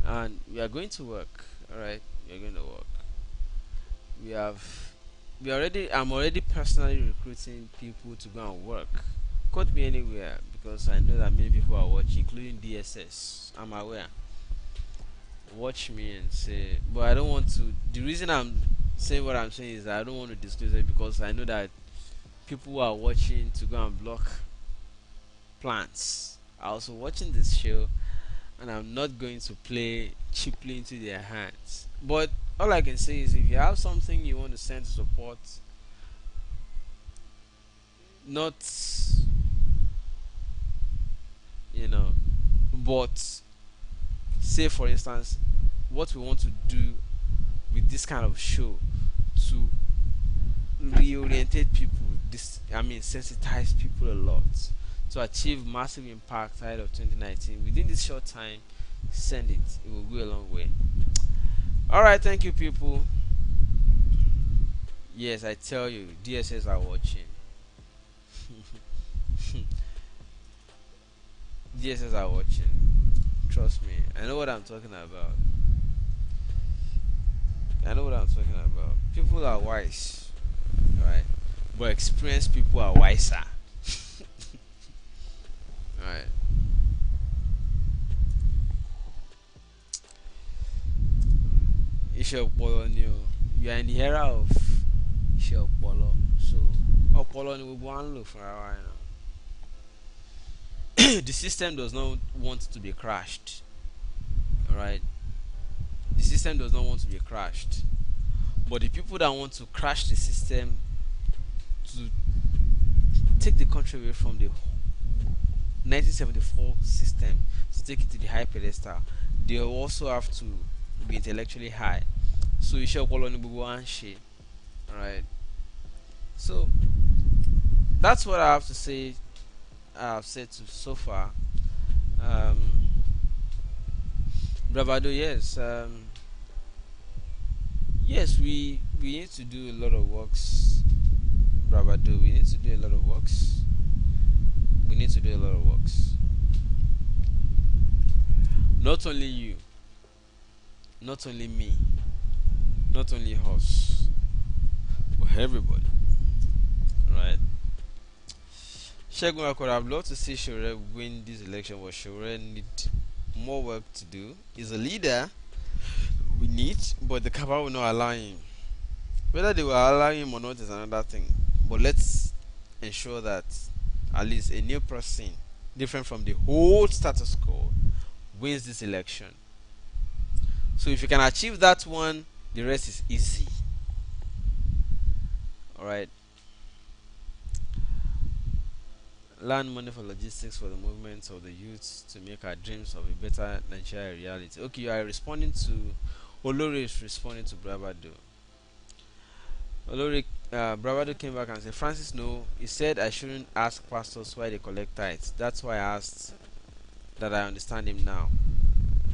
and we are going to work. All right, we are going to work. We have we already I'm already personally recruiting people to go and work. Quote me anywhere, because I know that many people are watching, including DSS. I'm aware. Watch me and say, but I don't want to. The reason I'm saying what I'm saying is that I don't want to disclose it, because I know that people who are watching to go and block plans are also watching this show, and I'm not going to play cheaply into their hands. But all I can say is, if you have something you want to send to support, not, you know, but say for instance, what we want to do with this kind of show to reorientate people, sensitize people a lot to achieve massive impact ahead of 2019 within this short time, send it. It will go a long way. All right, thank you, people. Yes, I tell you, DSS are watching. DSS are watching. Trust me, I know what I'm talking about. I know what I'm talking about. People are wise, right? But experienced people are wiser. Right. Ishopolo new. You are in the era of Ishopolo. So Opolo ni gbogbo wa ń lò fúnra wa now. The system does not want to be crashed. Alright. The system does not want to be crashed. But the people that want to crash the system, to take the country away from the 1974 system, to take it to the high pedestal, they also have to be intellectually high. So you shall call on the Alright. So that's what I have to say. I've said so far. Bravado, yes. Yes, we need to do a lot of works. Bravado, we need to do a lot of works. We need to do a lot of works. Not only you, not only me, not only us, but everybody. Right? Shegun, I could have loved to see Sowore win this election, but Sowore need more work to do. He's a leader we need, but the Kaba will not allow him. Whether they will allow him or not is another thing. But let's ensure that at least a new person, different from the whole status quo, wins this election. So if you can achieve that one, the rest is easy. Alright. Land money for logistics for the movement of the youth to make our dreams of a better Nigeria a reality. Okay, you are responding to Olori is responding to Bravado. Olori Bravado came back and said, Francis, no, he said I shouldn't ask pastors why they collect tithes. That's why I asked that. I understand him now.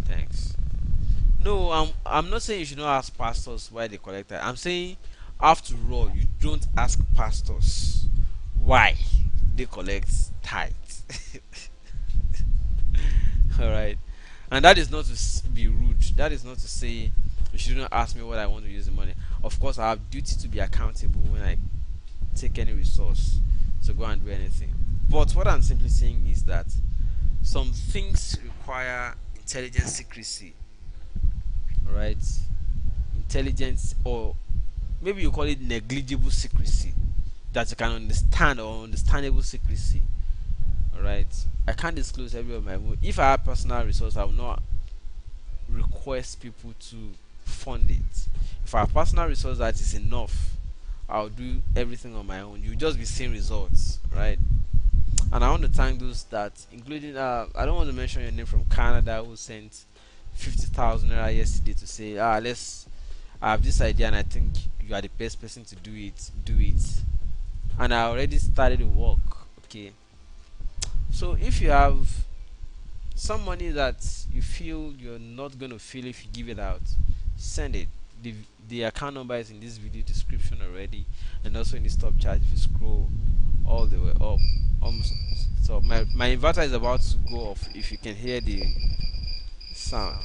Thanks. No, I'm not saying you should not ask pastors why they collect tithes. I'm saying, after all, you don't ask pastors why they collect tithes. Alright. And that is not to be rude. That is not to say you shouldn't ask me what I want to use the money. Of course, I have duty to be accountable when I take any resource to go and do anything. But what I'm simply saying is that some things require intelligent secrecy. Alright? Intelligence, or maybe you call it negligible secrecy, that you can understand, or understandable secrecy. Alright? I can't disclose every of my own. If I have personal resource, I will not request people to fund it. If I have personal resource that is enough, I'll do everything on my own. You'll just be seeing results, right? And I want to thank those that, including I don't want to mention your name, from Canada, who sent 50,000 naira yesterday to say, let's, I have this idea and I think you are the best person to do it. Do it. And I already started the work. Okay. So if you have some money that you feel you're not going to feel if you give it out, send it. The account number is in this video description already, and also in the stop chart if you scroll all the way up. So my inverter is about to go off. If you can hear the sound,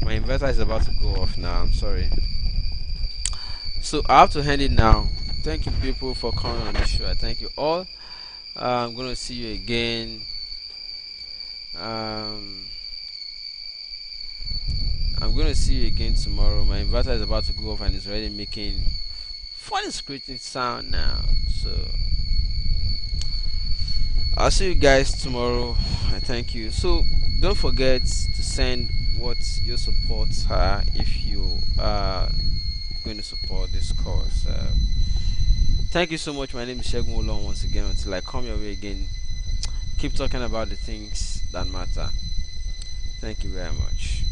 my inverter is about to go off now. I'm sorry. So I have to end it now. Thank you people for coming on this show. I thank you all. I'm gonna see you again. I'm gonna see you again tomorrow. My inverter is about to go off and it's already making funny screeching sound now. So I'll see you guys tomorrow. I thank you. So don't forget to send what your supports are if you are going to support this cause. Thank you so much. My name is Shegun Olon once again. Until I come your way again, keep talking about the things that matter. Thank you very much.